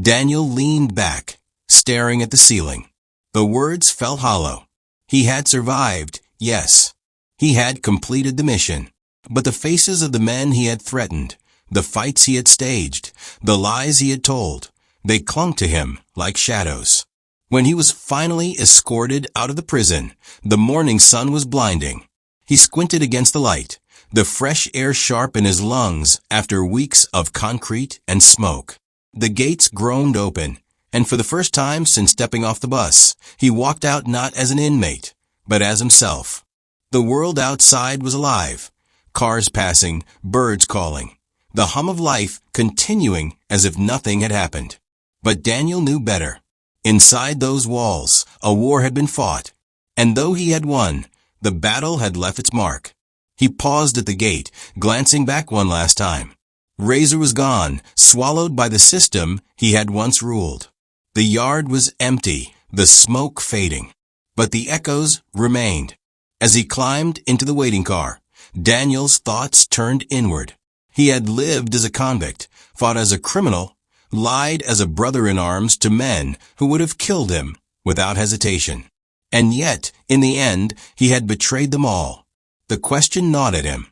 Daniel leaned back, staring at the ceiling. The words felt hollow. He had survived, yes. He had completed the mission. But the faces of the men he had threatened, the fights he had staged, the lies he had told, they clung to him like shadows. When he was finally escorted out of the prison, the morning sun was blinding. He squinted against the light, the fresh air sharp in his lungs after weeks of concrete and smoke. The gates groaned open, and for the first time since stepping off the bus, he walked out not as an inmate, but as himself. The world outside was alive. Cars passing, birds calling. The hum of life continuing as if nothing had happened. But Daniel knew better. Inside those walls, a war had been fought. And though he had won, the battle had left its mark. He paused at the gate, glancing back one last time. Razor was gone, swallowed by the system he had once ruled. The yard was empty, the smoke fading. But the echoes remained. As he climbed into the waiting car, Daniel's thoughts turned inward. He had lived as a convict, fought as a criminal, lied as a brother-in-arms to men who would have killed him without hesitation. And yet, in the end, he had betrayed them all. The question gnawed at him,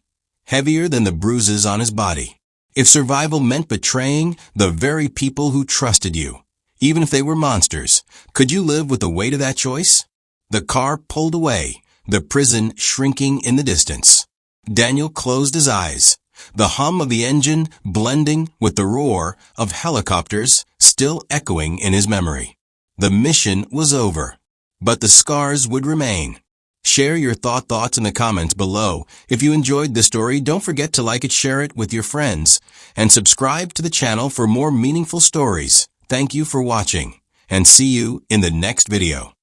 heavier than the bruises on his body. If survival meant betraying the very people who trusted you, even if they were monsters, could you live with the weight of that choice? The car pulled away, the prison shrinking in the distance. Daniel closed his eyes, the hum of the engine blending with the roar of helicopters still echoing in his memory. The mission was over, but the scars would remain. Share your thoughts in the comments below. If you enjoyed this story, don't forget to like it, share it with your friends, and subscribe to the channel for more meaningful stories. Thank you for watching, and see you in the next video.